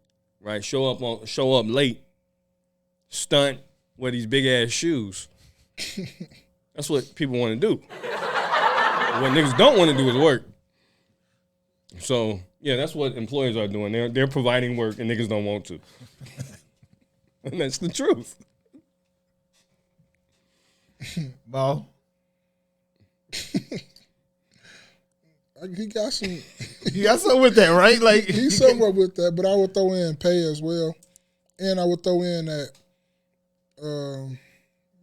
Right? Show up late. Stunt. Wear these big ass shoes. That's what people want to do. What niggas don't want to do is work. So, yeah, that's what employers are doing. They're providing work and niggas don't want to. And that's the truth. Mo? He got some. You got something with that, right? Like He's somewhere with that, but I would throw in pay as well, and I would throw in that.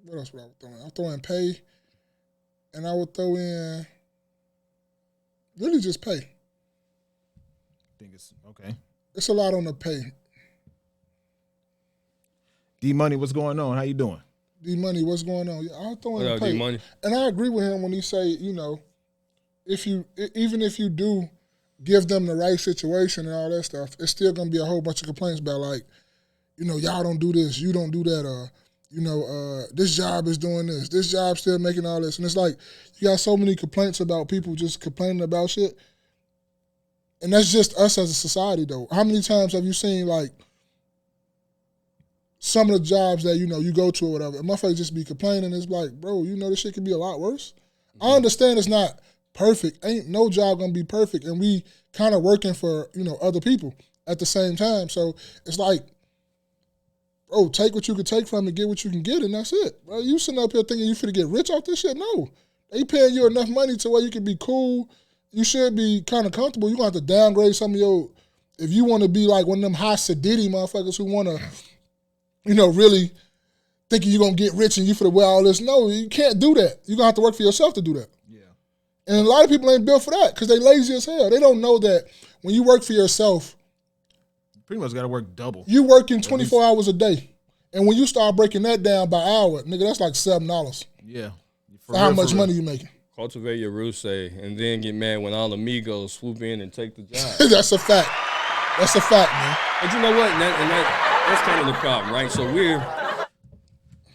What else would I throw in? I'll throw in pay, and I would throw in really just pay. I think it's okay. It's a lot on the pay. D Money, what's going on? How you doing? D Money, what's going on? Yeah, I'll throw in What up, pay. D-Money? And I agree with him when he say, even if you do give them the right situation and all that stuff, it's still gonna be a whole bunch of complaints about like, y'all don't do this, you don't do that, this job is doing this job still making all this, and it's like you got so many complaints about people just complaining about shit, and that's just us as a society though. How many times have you seen like some of the jobs that you go to or whatever, and motherfuckers just be complaining? It's like, bro, this shit could be a lot worse. Mm-hmm. I understand it's not perfect. Ain't no job gonna be perfect, and we kind of working for other people at the same time. So it's like, bro, take what you can take from it, get what you can get, and that's it. Bro, you sitting up here thinking you finna get rich off this shit? No, they paying you enough money to where you can be cool. You should be kind of comfortable. You gonna have to downgrade some of your, if you want to be like one of them high sedity motherfuckers who want to, really thinking you're gonna get rich and you finna wear all this. No, you can't do that. You're gonna have to work for yourself to do that. And a lot of people ain't built for that because they lazy as hell. They don't know that when you work for yourself, You pretty much got to work double. you working 24 hours a day. And when you start breaking that down by hour, nigga, that's like $7 Yeah. for how much money you making. Cultivate your roots, say, and then get mad when all amigos swoop in and take the job. That's a fact. That's a fact, man. But you know what? That's kind of the problem, right? So we're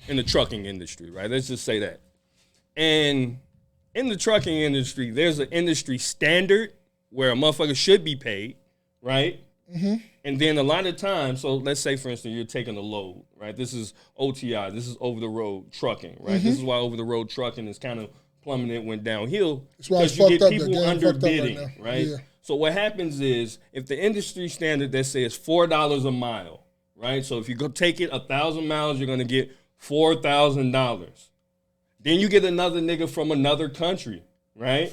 in the trucking industry, right? Let's just say that. And in the trucking industry, there's an industry standard where a motherfucker should be paid, right? Mm-hmm. And then a lot of times, so let's say, for instance, you're taking a load, right? This is OTI. This is over-the-road trucking, right? Mm-hmm. This is why over-the-road trucking is kind of plummeted, went downhill. That's why it's because you fucked get up. people The game fucked up underbidding, right now. right? Yeah. So what happens is, if the industry standard that says $4 a mile, right? So if you go take it 1,000 miles, you're going to get $4,000. Then you get another nigga from another country, right?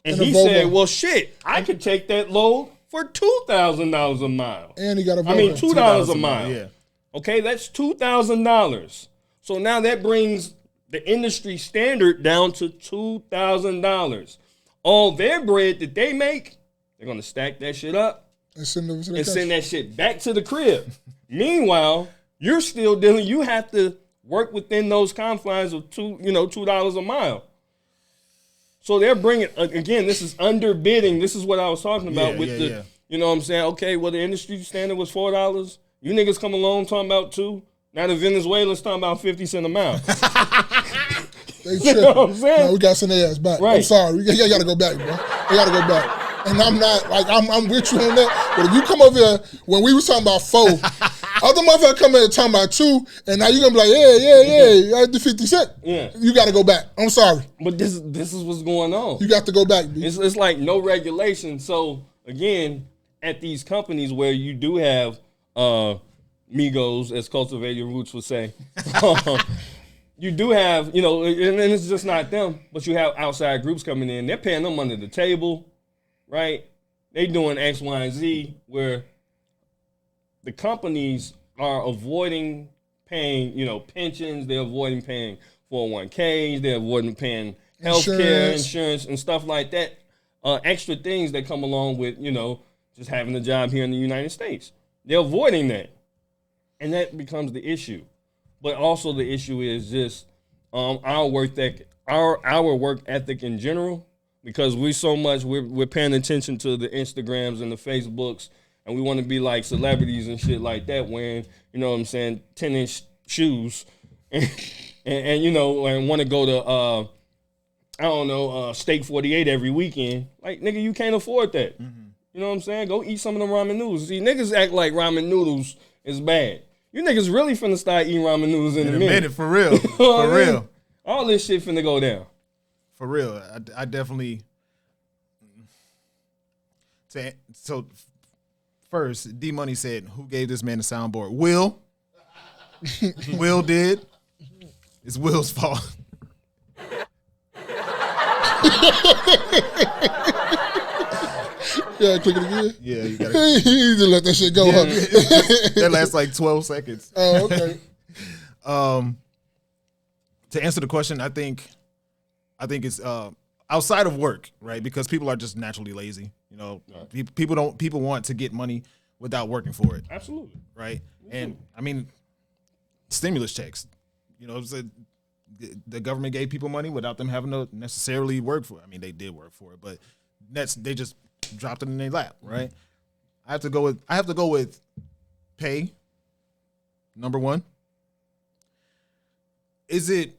And he said, well, shit, I could take that load for $2,000 a mile. And he got a $2 a mile. Yeah. Okay, that's $2,000. So now that brings the industry standard down to $2,000. All their bread that they make, they're going to stack that shit up and send that shit back to the crib. Meanwhile, you're still dealing, you have to work within those confines of $2 a mile. So they're bringing, again, this is underbidding. This is what I was talking about you know what I'm saying? Okay, well, the industry standard was $4. You niggas come along talking about $2. Now the Venezuelans talking about 50 cents a mile. They you know what I'm saying? No, we got to send their ass back. Right. I'm sorry. We got to go back, bro. We got to go back. And I'm not, like, I'm with you on that. But if you come over here, when we was talking about 4, other motherfucker come in and talking about 2, and now you're going to be like, yeah, I did 50 cents. Yeah. You got to go back. I'm sorry. But this is what's going on. You got to go back, B. It's like no regulation. So, again, at these companies where you do have Migos, as Cultivate Your Roots would say, you do have, and it's just not them, but you have outside groups coming in. They're paying them under the table, right? They doing X, Y, and Z, where the companies are avoiding paying, pensions. They're avoiding paying 401ks. They're avoiding paying healthcare, insurance, and stuff like that. Extra things that come along with, just having a job here in the United States. They're avoiding that. And that becomes the issue. But also the issue is just our work ethic in general, because we're paying attention to the Instagrams and the Facebooks, and we want to be like celebrities and shit like that, wearing, 10-inch shoes and want to go to Steak 48 every weekend. Like, nigga, you can't afford that. Mm-hmm. You know what I'm saying? Go eat some of them ramen noodles. See, niggas act like ramen noodles is bad. You niggas really finna start eating ramen noodles in a minute. For real. For real. All this shit finna go down. For real. I definitely. So, first, D Money said, who gave this man the soundboard? Will. Will did. It's Will's fault. Yeah, click it again. Yeah, you gotta. You just let that shit go. Huh? That lasts like 12 seconds. Oh, okay. To answer the question, I think it's outside of work, right? Because people are just naturally lazy. You know, people want to get money without working for it, Absolutely. right? And I mean, stimulus checks. You know, the government gave people money without them having to necessarily work for it. I mean, they did work for it, but they just dropped it in their lap, right? I have to go with pay. Number one. Is it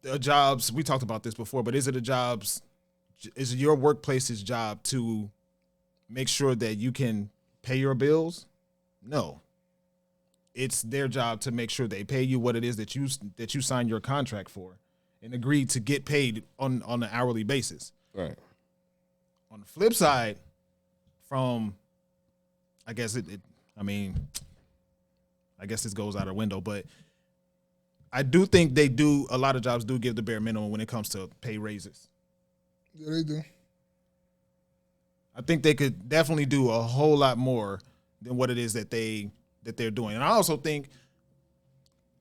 a job's? We talked about this before, but is it is it your workplace's job to make sure that you can pay your bills? No. It's their job to make sure they pay you what it is that you signed your contract for and agreed to get paid on an hourly basis. Right. On the flip side, I guess this goes out the window, but I do think a lot of jobs do give the bare minimum when it comes to pay raises. Yeah, they do. I think they could definitely do a whole lot more than what it is that they're doing. And I also think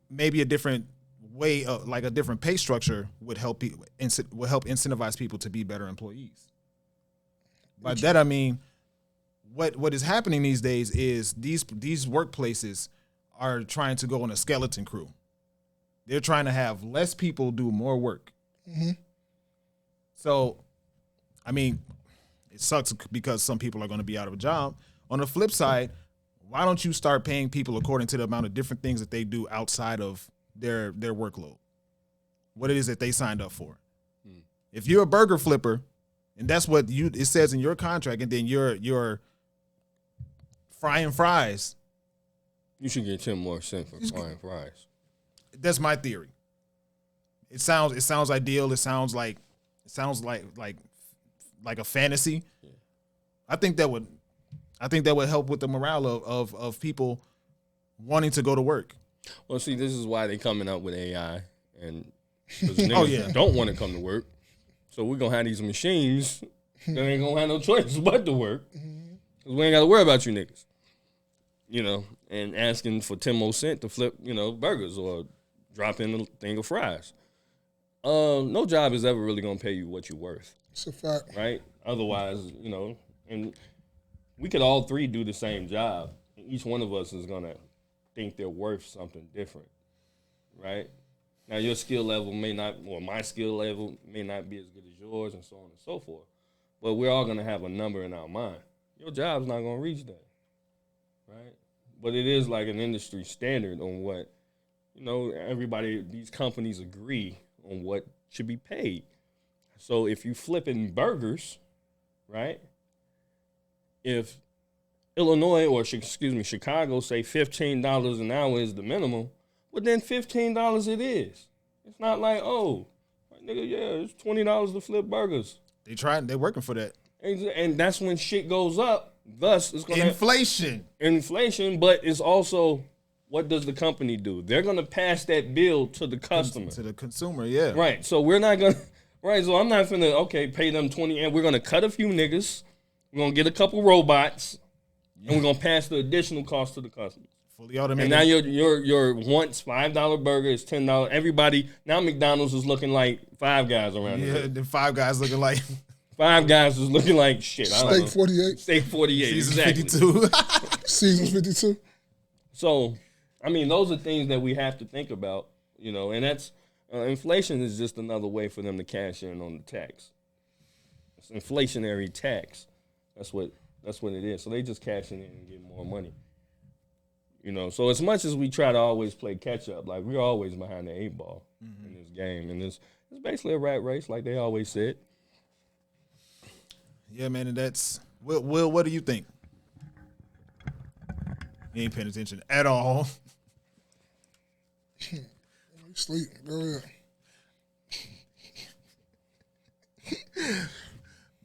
maybe a different way, like a different pay structure would help incentivize people to be better employees. By that I mean, what is happening these days is these workplaces are trying to go on a skeleton crew. They're trying to have less people do more work. Mm-hmm. So, I mean, it sucks because some people are going to be out of a job. On the flip side, why don't you start paying people according to the amount of different things that they do outside of their workload? What it is that they signed up for. If you're a burger flipper, and that's what it says in your contract, and then you're frying fries, you should get 10 more cents for frying fries. That's my theory. It sounds ideal. It sounds like a fantasy. Yeah. I think that would help with the morale of people wanting to go to work. Well, see, this is why they coming out with AI, and niggas don't want to come to work. So we're gonna have these machines that ain't gonna have no choice but to work, because we ain't got to worry about you niggas. You know, and asking for 10 more cents to flip, burgers or drop in a thing of fries. No job is ever really gonna pay you what you're worth. It's a fact, right? Otherwise, and we could all three do the same job. Each one of us is gonna think they're worth something different, right? Now your skill level may not, or my skill level may not be as good as yours, and so on and so forth. But we're all gonna have a number in our mind. Your job's not gonna reach that, right? But it is like an industry standard on what, everybody, these companies agree on what should be paid. So if you flipping burgers, right? If Illinois or Chicago say $15 an hour is the minimum, well then $15 it is. It's not like, oh, nigga, yeah, it's $20 to flip burgers. They're working for that. And that's when shit goes up. Thus, it's gonna inflation, but it's also, what does the company do? They're gonna pass that bill to the customer, to the consumer, yeah. Right. So we're not gonna. Right. So I'm not finna pay them 20, and we're gonna cut a few niggas. We're gonna get a couple robots, and we're gonna pass the additional cost to the customer. Fully automated. And now your once $5 burger is $10. Everybody now McDonald's is looking like Five Guys around here. Yeah, the Five Guys looking like. Five Guys is looking like shit. I don't know. 48. Steak 48. Season exactly. 52. Season 52. So, I mean, those are things that we have to think about, and that's inflation is just another way for them to cash in on the tax. It's inflationary tax. That's what it is. So they just cashing in and getting more money. So as much as we try to always play catch up, like we're always behind the 8-ball in this game, and it's basically a rat race, like they always said. Yeah, man, and that's Will. What do you think? You ain't paying attention at all. Sleep. Go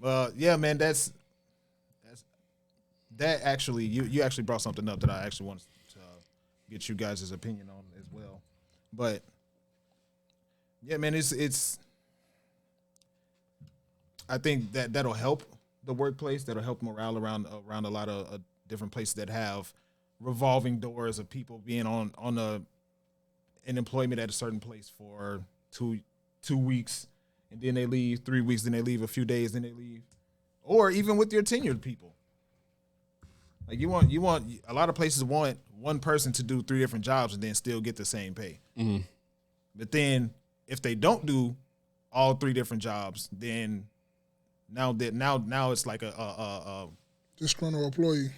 ahead. Yeah, man, that actually you actually brought something up that I actually wanted to get you guys' opinion on as well. But yeah, man, it's I think that'll help the workplace. That'll help morale around a lot of different places that have revolving doors of people being on an employment at a certain place for two weeks, and then they leave 3 weeks, then they leave a few days, then they leave, or even with your tenured people. Like you want a lot of places want one person to do 3 different jobs and then still get the same pay. Mm-hmm. But then if they don't do all 3 different jobs, then now it's like a disgruntled employee,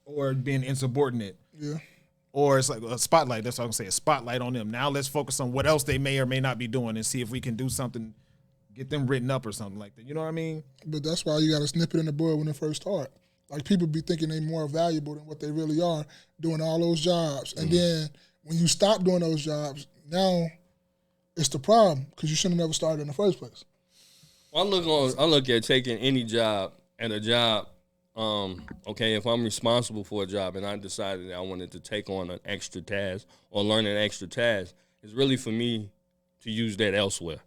or being insubordinate. Yeah. Or it's like a spotlight. That's what I'm gonna say. A spotlight on them. Now let's focus on what else they may or may not be doing and see if we can do something, get them written up or something like that. You know what I mean? But that's why you got to snip it in the bud when they first start. Like people be thinking they more valuable than what they really are doing all those jobs. And then when you stop doing those jobs, now it's the problem because you shouldn't have never started in the first place. I look at taking any job and a job. Okay, if I'm responsible for a job and I decided that I wanted to take on an extra task or learn an extra task, it's really for me to use that elsewhere.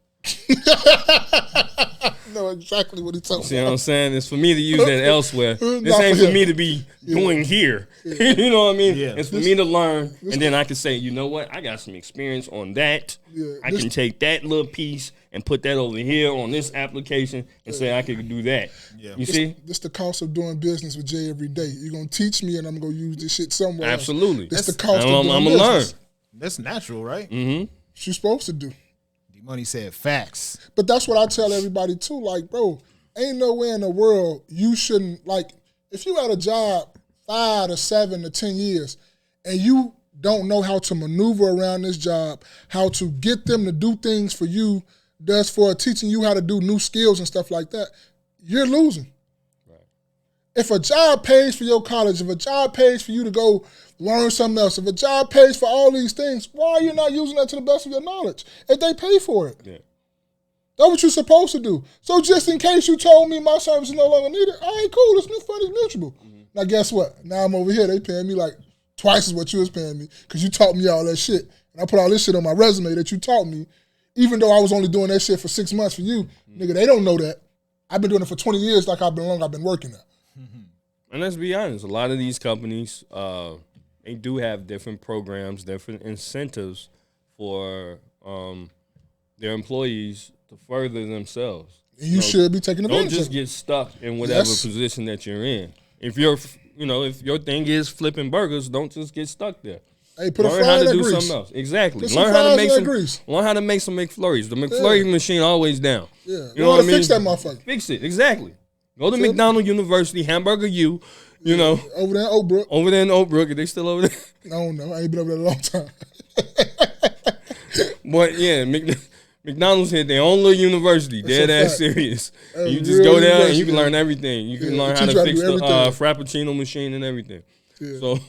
Know exactly what he's talking See what about. I'm saying? It's for me to use that elsewhere. This ain't for me to be doing here. You know what I mean? Yeah. It's for me to learn, and then I can say, you know what? I got some experience on that. I can take that little piece and put that over here on this application and say I can do that. Yeah. You see? This the cost of doing business with Jay every day. You're going to teach me and I'm going to use this shit somewhere else. Absolutely. This the cost of doing I'm business. going to learn. That's natural, right? Mm-hmm. What you supposed to do. D-Money said facts. But that's what I tell everybody too. Like, bro, ain't no way in the world you shouldn't, like, if you had a job 5 to 7 to 10 years and you don't know how to maneuver around this job, how to get them to do things for you, thus for teaching you how to do new skills and stuff like that, you're losing. Right. If a job pays for your college, if a job pays for you to go learn something else, if a job pays for all these things, why are you not using that to the best of your knowledge if they pay for it? Yeah. That's what you're supposed to do. So just in case you told me my service is no longer needed, all right, cool, it's new fun, it's mutual. Now guess what? Now I'm over here, they paying me like twice as what you was paying me because you taught me all that shit. And I put all this shit on my resume that you taught me, even though I was only doing that shit for 6 months for you. Nigga, they don't know that. I've been doing it for 20 years like I've been working there. And let's be honest, a lot of these companies, they do have different programs, different incentives for their employees to further themselves. And you should be taking advantage Don't just of it. get stuck in whatever Yes. position that you're in. If your thing is flipping burgers, don't just get stuck there. Hey, put a Learn fry how in to that do grease. something else. Exactly. Put some Learn how to fries make in that some. grease. Learn how to make some McFlurries. The McFlurry machine always down. Yeah. You You know know what I mean? fix that motherfucker. Fix it. Exactly. Go to McDonald University, Hamburger U. You know, Over there in Oak Brook. over there in Oak Brook, are they still over there? I don't know. I ain't been over there in a long time. But yeah, McDonald's had their own little university, dead a ass fact. serious. That's You just real go down and you university. can learn everything. You can Yeah, learn they how teach to you how to fix do the everything. Frappuccino machine and everything. Yeah. So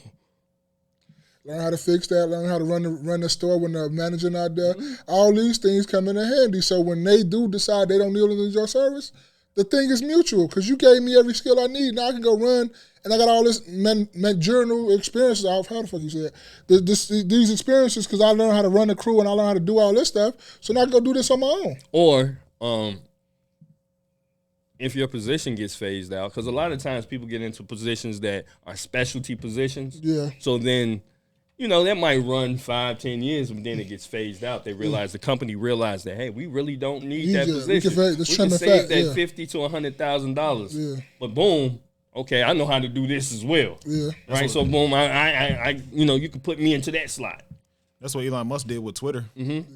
Learn how to fix that. Learn how to run the store when the manager not there. Mm-hmm. All these things come in handy. So when they do decide they don't need your service, the thing is mutual because you gave me every skill I need. Now I can go run, and I got all this managerial experiences. How the fuck you said these experiences because I learned how to run the crew and I learned how to do all this stuff. So now I can go do this on my own. or if your position gets phased out, because a lot of times people get into positions that are specialty positions. Yeah. So then, that might run 5-10 years, but then it gets phased out. They realize the company realized that, hey, we really don't need that position. Let's We trim can it save fat, that yeah. $50,000 to $100,000. Yeah. But boom, okay, I know how to do this as well. Yeah. Right. So boom, I you can put me into that slot. That's what Elon Musk did with Twitter. Mm-hmm.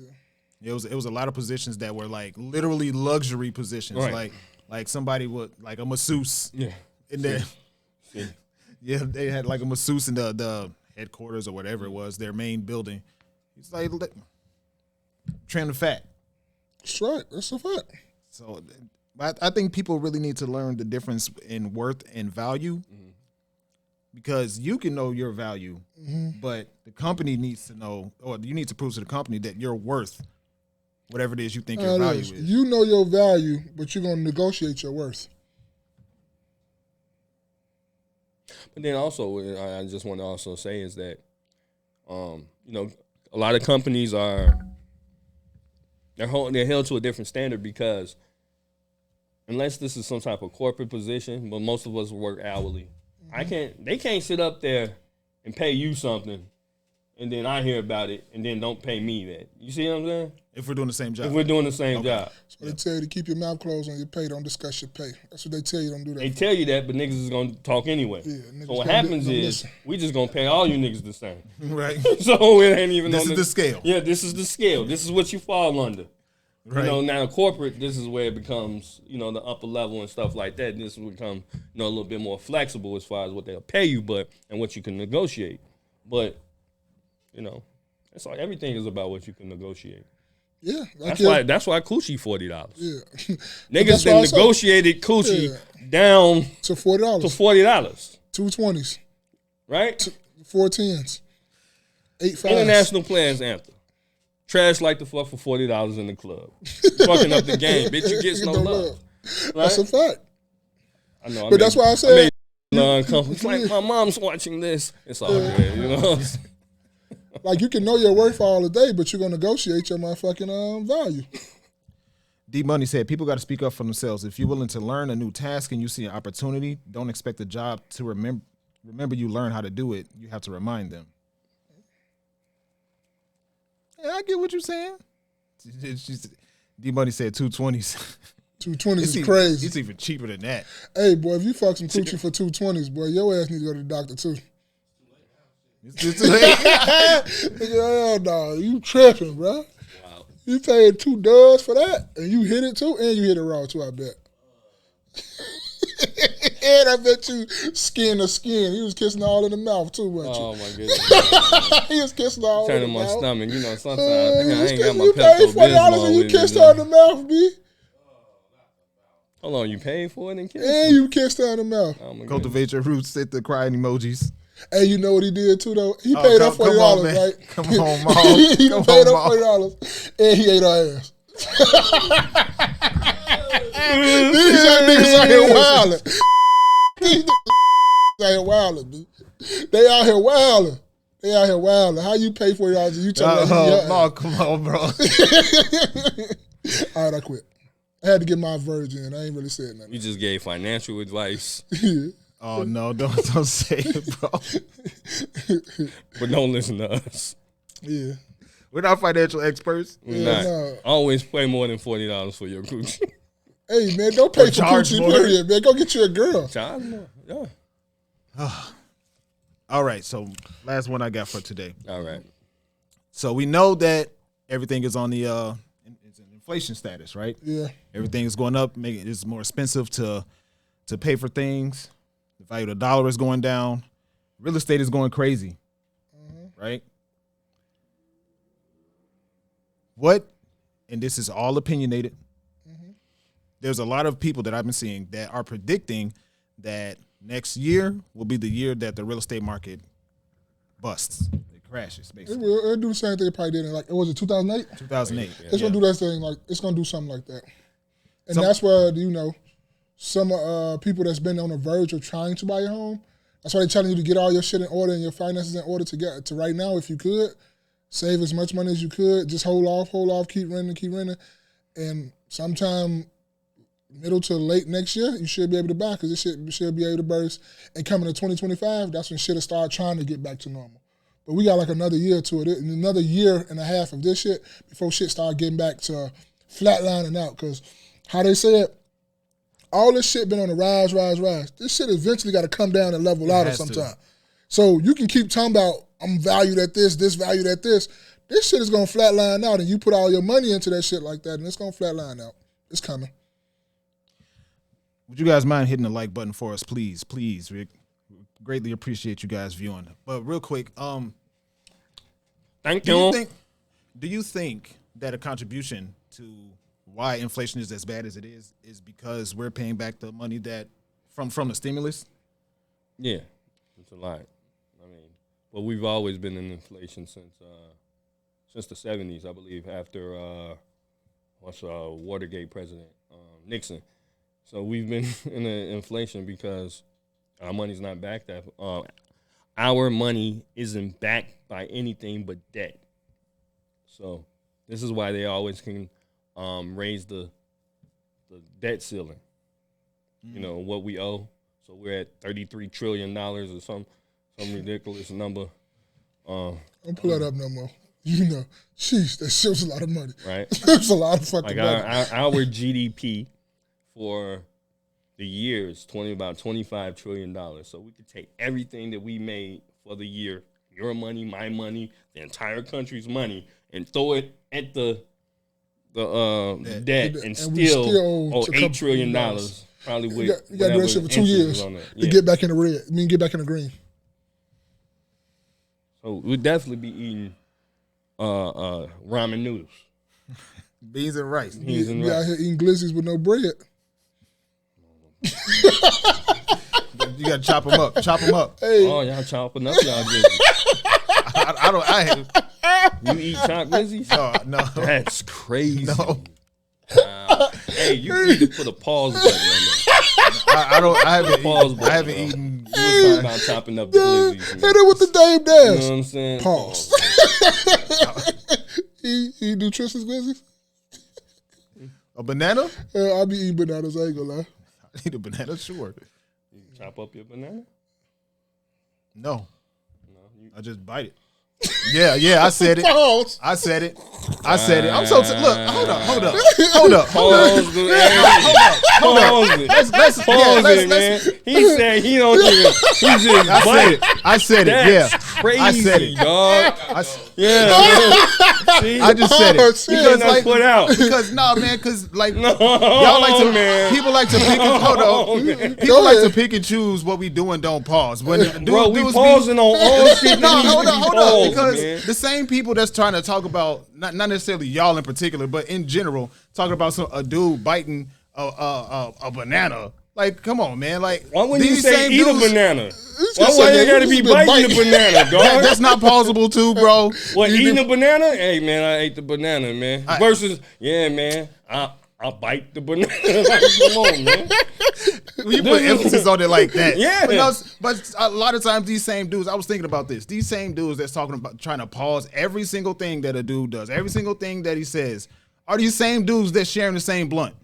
It was a lot of positions that were like literally luxury positions, Right. like somebody would like a masseuse. Yeah. In there, Yeah. yeah, they had like a masseuse in the headquarters or whatever it was, their main building. He's like trim the fat. That's right. That's a fact. So, I think people really need to learn the difference in worth and value, because you can know your value, but the company needs to know, or you need to prove to the company that you're worth whatever it is you think your value is. You know your value, but you're gonna negotiate your worth. But then also, I just want to also say is that, a lot of companies they're held to a different standard because unless this is some type of corporate position, but most of us work hourly. They can't sit up there and pay you something, and then I hear about it, and then don't pay me that. You see what I'm saying? If we're doing the same job. If we're doing the same job. So they tell you to keep your mouth closed on your pay. Don't discuss your pay. That's what they tell you. Don't do that. They tell you that, but niggas is gonna talk anyway. Yeah, niggas so what gonna happens is listen. we just gonna pay all you niggas the same. Right. So it ain't even. This is the scale. Yeah, this is the scale. This is what you fall under. Right. You know, now corporate, this is where it becomes, you know, the upper level and stuff like that. This will become, you know, a little bit more flexible as far as what they'll pay you, and what you can negotiate. But, you know, it's like everything is about what you can negotiate. Yeah. That's why coochie $40. Yeah. Niggas then negotiated coochie down to $40. To $40. 220s. Right? 4 10s. 8 5s. International Players Anthem. Trash like the fuck for $40 in the club. Fucking up the game. Bitch, you get no love. Right? That's a fact. I know. But that's why I said. It's like my mom's watching this. It's all good, you know. Like you can know your worth all the day, but you're gonna negotiate your motherfucking value. D Money said, people got to speak up for themselves. If you're willing to learn a new task and you see an opportunity, don't expect the job to remember you learn how to do it. You have to remind them. Yeah, I get what you're saying. D Money said 220s. 220s is crazy. It's even cheaper than that. Hey, boy, if you fuck some coochie for 220s, boy, your ass need to go to the doctor too. It's too late. Hell no, you tripping, bro. Wow. You paid $2 for that, and you hit it too, and you hit it raw too, I bet. And I bet you skin to skin. He was kissing all in the mouth too, wasn't you? Oh my goodness. He was kissing all in the Turning my mouth. stomach, you know, sometimes I ain't got my You paid $40 and you kissed her in the mouth, B. Hold on, you paid for it and kissed? And you kissed her in the mouth. Oh my Cultivate your roots, hit the crying emojis. Hey, you know what he did too though? He paid her $40, right? Come on, Mom. He Come paid her on, $40 and he ate her ass. These niggas out here wilding. These niggas out here wilding, dude. They out here wilding. They out here wilding. How you pay $40 and you tell me Mom, come on, bro. All right, I quit. I had to get my virgin in. I ain't really said nothing. You just gave financial advice. Yeah. Oh no, don't say it, bro. But don't listen to us. Yeah. We're not financial experts. We're Yeah, not. no. Always pay more than $40 for your coochie. Hey, man, don't pay for charge coochie, more. period, man. Go get you a girl. Charge more. Yeah. All right, so last one I got for today. All right. So we know that everything is on the it's an inflation status, right? Yeah. Everything is going up, making it more expensive to pay for things. The value of the dollar is going down. Real estate is going crazy, right? What, and this is all opinionated, there's a lot of people that I've been seeing that are predicting that next year will be the year that the real estate market busts. It crashes, It basically. will. It'll do the same thing it probably did in, was it 2008? 2008. It's going to do that thing, it's going to do something like that. And that's where, some people that's been on the verge of trying to buy a home, that's why they're telling you to get all your shit in order and your finances in order to get to right now, if you could. Save as much money as you could. Just hold off, keep renting. And sometime middle to late next year, you should be able to buy because this shit should be able to burst. And coming to 2025, that's when shit will start trying to get back to normal. But we got like another year to it, and another year and a half of this shit before shit start getting back to flatlining out. Because how they say it, all this shit been on the rise. This shit eventually got to come down and level out at some time. So you can keep talking about, I'm valued at this valued at this. This shit is going to flatline out, and you put all your money into that shit like that, and it's going to flatline out. It's coming. Would you guys mind hitting the like button for us, please? Please. We greatly appreciate you guys viewing. But real quick, Thank do you. you think that a contribution to why inflation is as bad as it is because we're paying back the money that from the stimulus? Yeah, it's a lot. I mean, well, we've always been in inflation since the 70s, I believe, after Watergate president Nixon. So we've been in inflation because our money's not backed. Our money isn't backed by anything but debt. So this is why they always can raise the debt ceiling. you know, what we owe. So we're at $33 trillion or some ridiculous number. Don't pull that up no more. You know, sheesh, that shit was a lot of money. Right. It was a lot of fucking money. Our GDP for the year is about $25 trillion. So we could take everything that we made for the year, your money, my money, the entire country's money, and throw it at the debt and still owe $8 trillion. Probably with you got to do that shit for 2 years to get back in the red. I mean, get back in the green. So we'd definitely be eating ramen noodles. Beans and rice. Beans and out rice. here eating glizzies with no bread. You got to chop them up. Chop them up. Hey, Oh, y'all chopping up y'all glizzies. You eat chopped glizzies? No. That's crazy. No. Wow. Hey, you need to put a pause button on that. I haven't Pause eaten. button, I haven't bro. eaten. You was talking about chopping up the glizzies, hit man. it with the Dame You know Dash. what I'm saying? Pause. He do Tristan's glizzies? A banana? I be eating bananas, I ain't gonna lie. I need a banana, sure. You chop up your banana? No. I just bite it. Yeah, I said it. Pause. I said it. I'm so look. Hold up. Pause it. Let's Pause it, man. He said he don't even. He just bite it. I said it. That's Yeah, crazy, I said it. dog. I, Yeah, man. See? I just said Oh, it shit. because Not put out. because no man because like No, y'all like to man. people like to pick and hold on. man. People Go like ahead. to pick and choose what we do and don't pause. When Bro, we dudes pausing on all shit. No, that needs hold to on, be hold paused, on. Because man. the same people that's trying to talk about not necessarily y'all in particular, but in general, talking about a dude biting a banana. Like, come on, man. Like, Why wouldn't you these say same eat a dudes- banana? just Why said you that gotta you be just been biting the biting. banana, dog? That's not plausible too, bro. What, eating a banana? Hey, man, I ate the banana, man. Versus, yeah, man, I'll bite the banana. Like, come on, man. You put emphasis on it like that. Yeah. But a lot of times these same dudes, I was thinking about this. These same dudes that's talking about trying to pause every single thing that a dude does, every single thing that he says, are these same dudes that sharing the same blunt.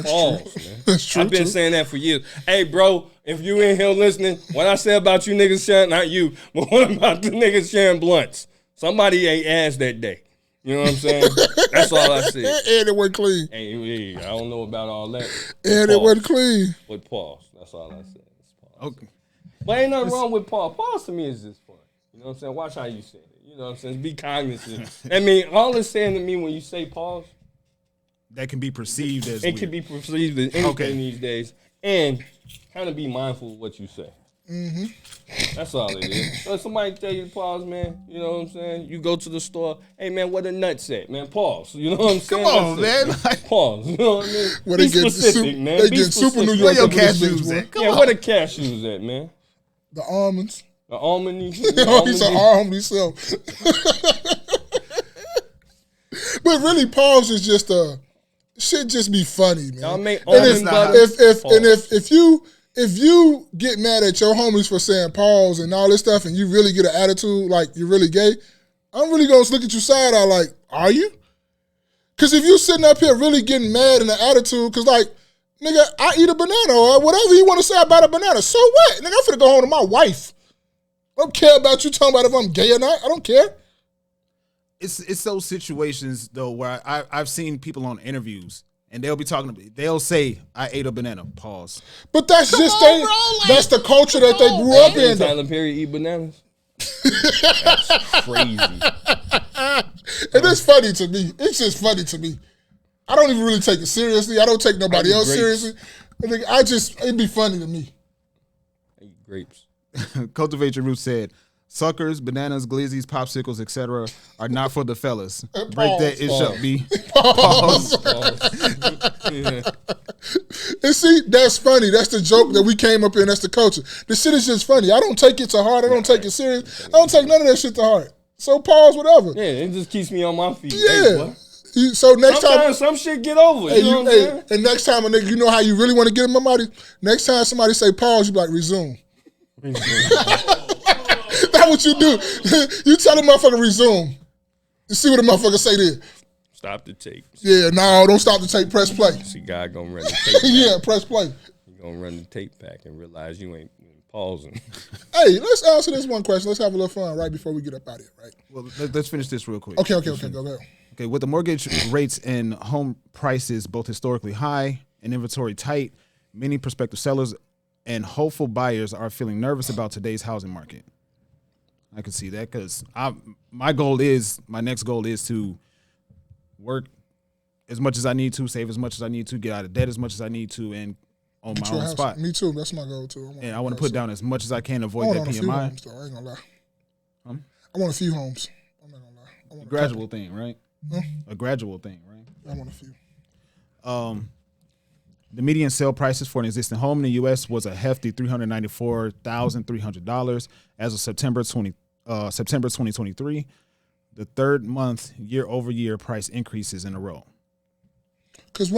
Pause, man. That's true, I've been too. saying that for years. Hey, bro, if you in here listening, what I say about you niggas sharing, not you, but what about the niggas sharing blunts? Somebody ate ass that day. You know what I'm saying? That's all I said. And it went clean. Hey, I don't know about all that. And it went clean. With pause. That's all I said. It's pause. Okay. But ain't nothing wrong with pause. Pause to me is just fun. You know what I'm saying? Watch how you say it. You know what I'm saying? Be cognizant. I mean, all it's saying to me when you say pause, That can be perceived as it can be perceived as anything Okay. these days. And kind of be mindful of what you say. Mm-hmm. That's all it is. So if somebody tell you to pause, man, you know what I'm saying? You go to the store, hey, man, where the nuts at? Man, pause. You know what I'm saying? Come on, That's man. it. Pause. You know what I mean? Where Be they get specific, super, man. they Be get super New specific. York. Where your up in this cashews bitch, boy. at? Come Yeah, on. where the cashews at, man? The almonds. The almond. He's an arm himself. But really, pause is just shit. Just be funny, man. Y'all make And almond butter. if you get mad at your homies for saying pause and all this stuff, and you really get an attitude like you're really gay, I'm really gonna look at you side eye like, are you? Because if you sitting up here really getting mad in an attitude, because like, nigga, I eat a banana or whatever you want to say about a banana. So what? Nigga, I'm finna go home to my wife. I don't care about you talking about if I'm gay or not. I don't care. It's those situations though where I've seen people on interviews and they'll be talking. They'll say, "I ate a banana." Pause. But that's just on, bro, like, that's the culture that they grew up in. Tyler Perry eat bananas? That's crazy. And it's funny to me. It's just funny to me. I don't even really take it seriously. I don't take nobody else grapes. seriously. It'd be funny to me. I eat grapes. Cultivate Your Roots said, "Suckers, bananas, glizzies, popsicles, etc. are not for the fellas. Break that ish up, B." And see, that's funny. That's the joke that we came up in. That's the culture. The shit is just funny. I don't take it to heart. I don't take it serious. I don't take none of that shit to heart. So pause, whatever. Yeah, it just keeps me on my feet. Yeah. Hey, boy. So next time, Sometimes some shit get over. hey, You know what I'm saying? and next time a nigga, you know how you really want to get him somebody? Next time somebody say pause, you be like, resume. That's what you do. You tell the motherfucker resume. You see what the motherfucker say there. Stop the tape. Yeah, no, don't stop the tape. Press play. See, God gonna run the tape. Yeah, press play. You're gonna run the tape back and realize you ain't pausing. Hey, let's answer this one question. Let's have a little fun right before we get up out of here, right? Well, let's finish this real quick. Okay, go ahead. Okay, with the mortgage rates and home prices both historically high and inventory tight, many prospective sellers and hopeful buyers are feeling nervous about today's housing market. I can see that because my next goal is to work as much as I need to, save as much as I need to, get out of debt as much as I need to, and on my own spot. Me too. That's my goal too. I want to put down as much as I can, avoid that PMI. I want a few homes, though. I ain't gonna lie. I want a few homes. I'm not gonna lie. I want a gradual thing, right? A gradual thing, right? I want a few. The median sale prices for an existing home in the U.S. was a hefty $394,300 as of September 2023, the third month year-over-year price increases in a row. Because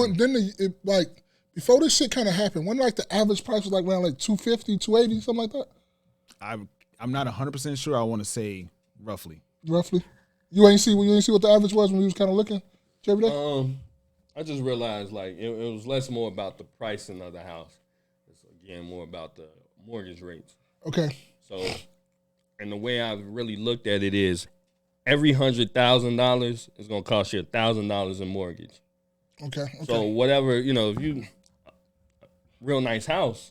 before this shit kind of happened, when like the average price was like around like 250, 280, something like that. I'm not 100% sure. I want to say roughly. Roughly, you ain't see what the average was when you was kind of looking, every day. I just realized like it was more about the pricing of the house. It's again more about the mortgage rates. Okay. So, and the way I've really looked at it is, every $100,000 is gonna cost you $1,000 in mortgage. Okay. So whatever, if you real nice house,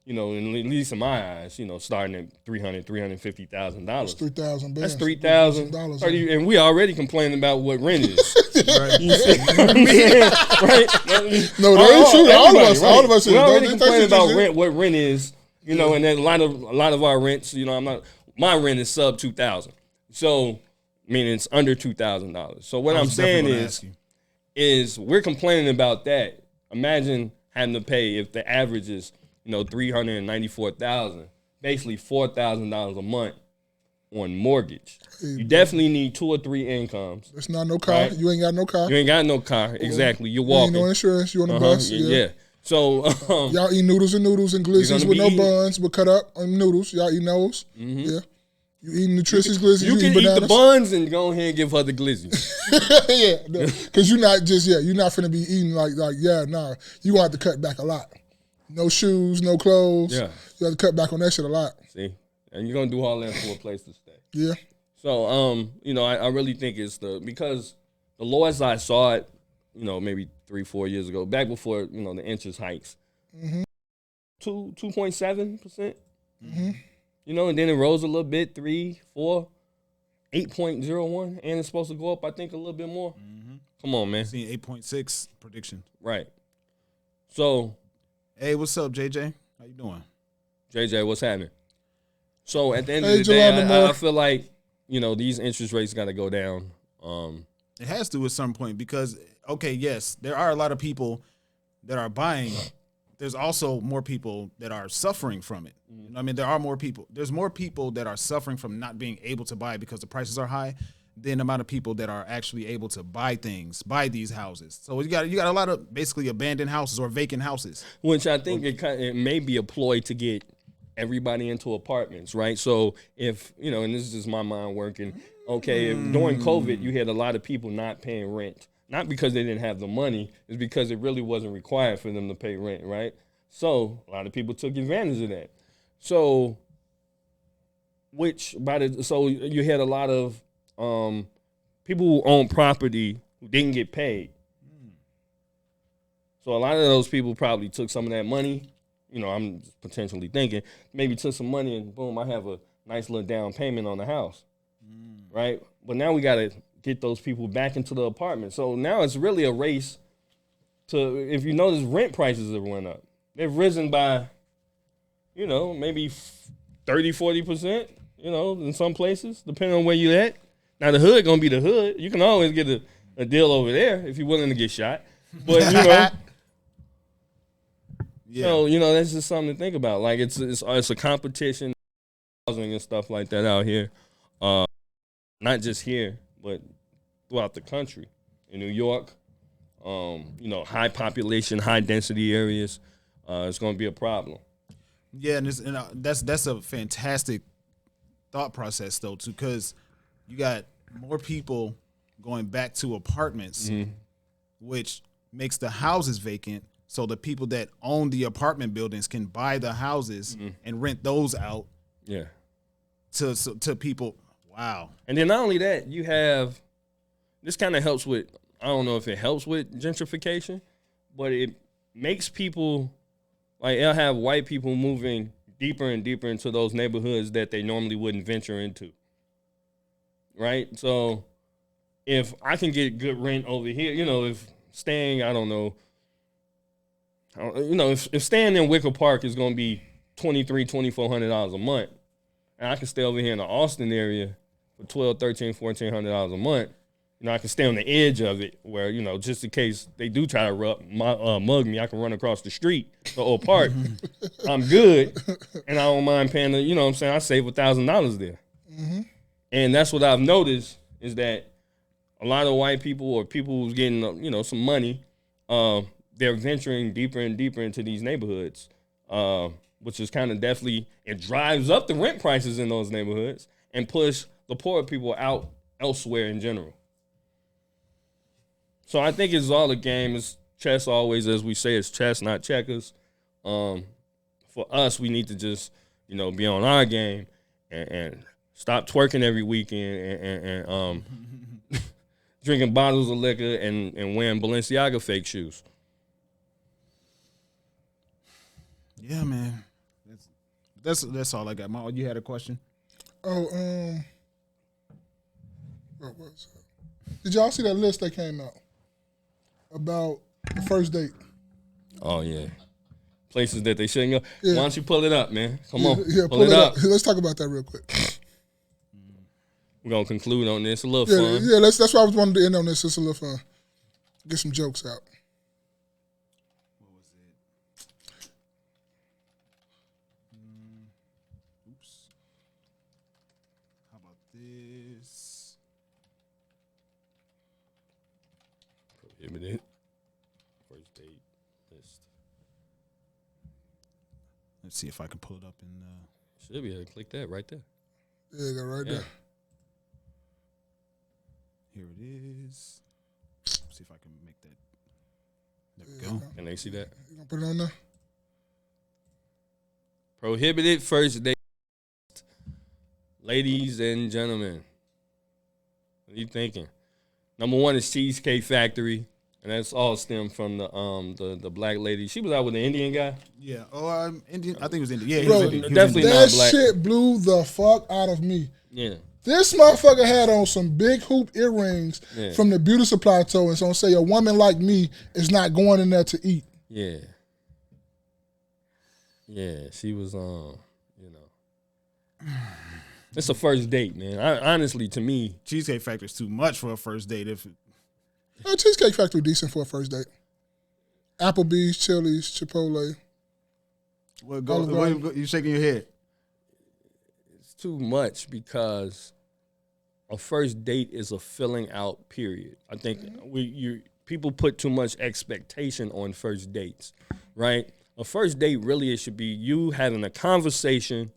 at least in my eyes, starting at $350,000. That's $3,000. That's $3,000. And we already complaining about what rent is. Right? Right? No, that ain't true. All of us. We already complaining about what rent is. And then a lot of our rents. My rent is sub $2,000. So, meaning it's under $2,000. So what I'm saying is we're complaining about that. Imagine having to pay, if the average is $394,000, basically $4,000 a month on mortgage. You definitely need 2 or 3 incomes. It's not no car. Right? You ain't got no car. You ain't got no car. Exactly. You're walking. You ain't no insurance. You on the bus. Yeah. So y'all eat noodles and glizzies with no buns, but cut up on noodles. Y'all eat those. Mm-hmm. Yeah. You eating nutritious glizzies. You can eat the buns and go ahead and give her the glizzies. Yeah, because you're not finna be eating like nah. You want to cut back a lot. No shoes, no clothes. Yeah. You have to cut back on that shit a lot. See, and you're gonna do all that for a place to stay. Yeah. So I really think it's because the lowest I saw it, maybe 3-4 years ago, back before the interest hikes, 2.7%. Mm-hmm. And then it rose a little bit, 3, 4, 8.01, and it's supposed to go up, I think, a little bit more. Mm-hmm. Come on, man. Seeing 8.6 prediction. Right. So, hey, what's up, JJ? How you doing? JJ, what's happening? So at the end of the day, I feel like these interest rates got to go down. It has to at some point because yes, there are a lot of people that are buying. There's also more people that are suffering from it. There are more people. There's more people that are suffering from not being able to buy because the prices are high than the amount of people that are actually able to buy these houses. So you got a lot of basically abandoned houses or vacant houses. Which I think it may be a ploy to get everybody into apartments, right? So if, and this is just my mind working, if during COVID you had a lot of people not paying rent. Not because they didn't have the money, it's because it really wasn't required for them to pay rent, right? So a lot of people took advantage of that. So you had a lot of people who own property who didn't get paid. So a lot of those people probably took some of that money. I'm potentially thinking maybe took some money and boom, I have a nice little down payment on the house, right? But now we got to get those people back into the apartment. So now it's really a race to, if you notice, rent prices have went up. They've risen by, maybe 30, 40%, in some places, depending on where you're at. Now the hood gonna be the hood. You can always get a deal over there if you're willing to get shot. But, yeah. So, that's just something to think about. Like it's a competition, housing and stuff like that out here. Not just here, but throughout the country. In New York, high population, high density areas, it's going to be a problem. Yeah, and that's a fantastic thought process though, too, because you got more people going back to apartments, which makes the houses vacant. so the people that own the apartment buildings can buy the houses and rent those out. Yeah. To people. Wow. And then not only that, you have this kind of helps with. I don't know if it helps with gentrification, but it makes people like it'll have white people moving deeper and deeper into those neighborhoods that they normally wouldn't venture into. Right? So if I can get good rent over here, if staying, I don't know, if staying in Wicker Park is going to be $2,400 a month, and I can stay over here in the Austin area for $1,200, $1,300, $1,400 a month, I can stay on the edge of it where, just in case they do try to mug me, I can run across the street, the old park. I'm good, and I don't mind paying I save $1,000 there. Mm-hmm. And that's what I've noticed is that a lot of white people or people who's getting, some money, they're venturing deeper and deeper into these neighborhoods, which is kind of definitely, it drives up the rent prices in those neighborhoods and push the poor people out elsewhere in general. So I think it's all a game. It's chess always, as we say, it's chess, not checkers. For us, we need to just, be on our game and stop twerking every weekend and drinking bottles of liquor and wearing Balenciaga fake shoes. Yeah, man. That's all I got. Ma, you had a question? Oh, what was that? Did y'all see that list that came out about the first date? Oh, yeah. Places that they shouldn't go. Yeah. Why don't you pull it up, man? Come on. Yeah, pull it up. Let's talk about that real quick. We're going to conclude on this. A little fun. Yeah, that's why I was wanting to end on this. It's a little fun. Get some jokes out. What was it? Oops. How about this? Prohibited. First date list. Let's see if I can pull it up in. Should be able to click that right there. Yeah, you got right there. Here it is. See if I can make that. There we go. Can they see that? You gonna put it on there? Prohibited first date. Ladies and gentlemen, what are you thinking? Number one is Cheesecake Factory, and that's all stemmed from the black lady. She was out with the Indian guy. Yeah. Oh, Indian. I think it was Indian. Yeah, he Bro, was Indian. definitely that not black. shit blew the fuck out of me. Yeah. This motherfucker had on some big hoop earrings from the beauty supply store, and so say a woman like me is not going in there to eat. Yeah. Yeah, she was it's a first date, man. Honestly, to me, Cheesecake Factory is too much for a first date. Cheesecake Factory decent for a first date. Applebee's, Chili's, Chipotle. Well, you shaking your head? it's too much because a first date is a filling out period. I think people put too much expectation on first dates, right? A first date really it should be you having a conversation,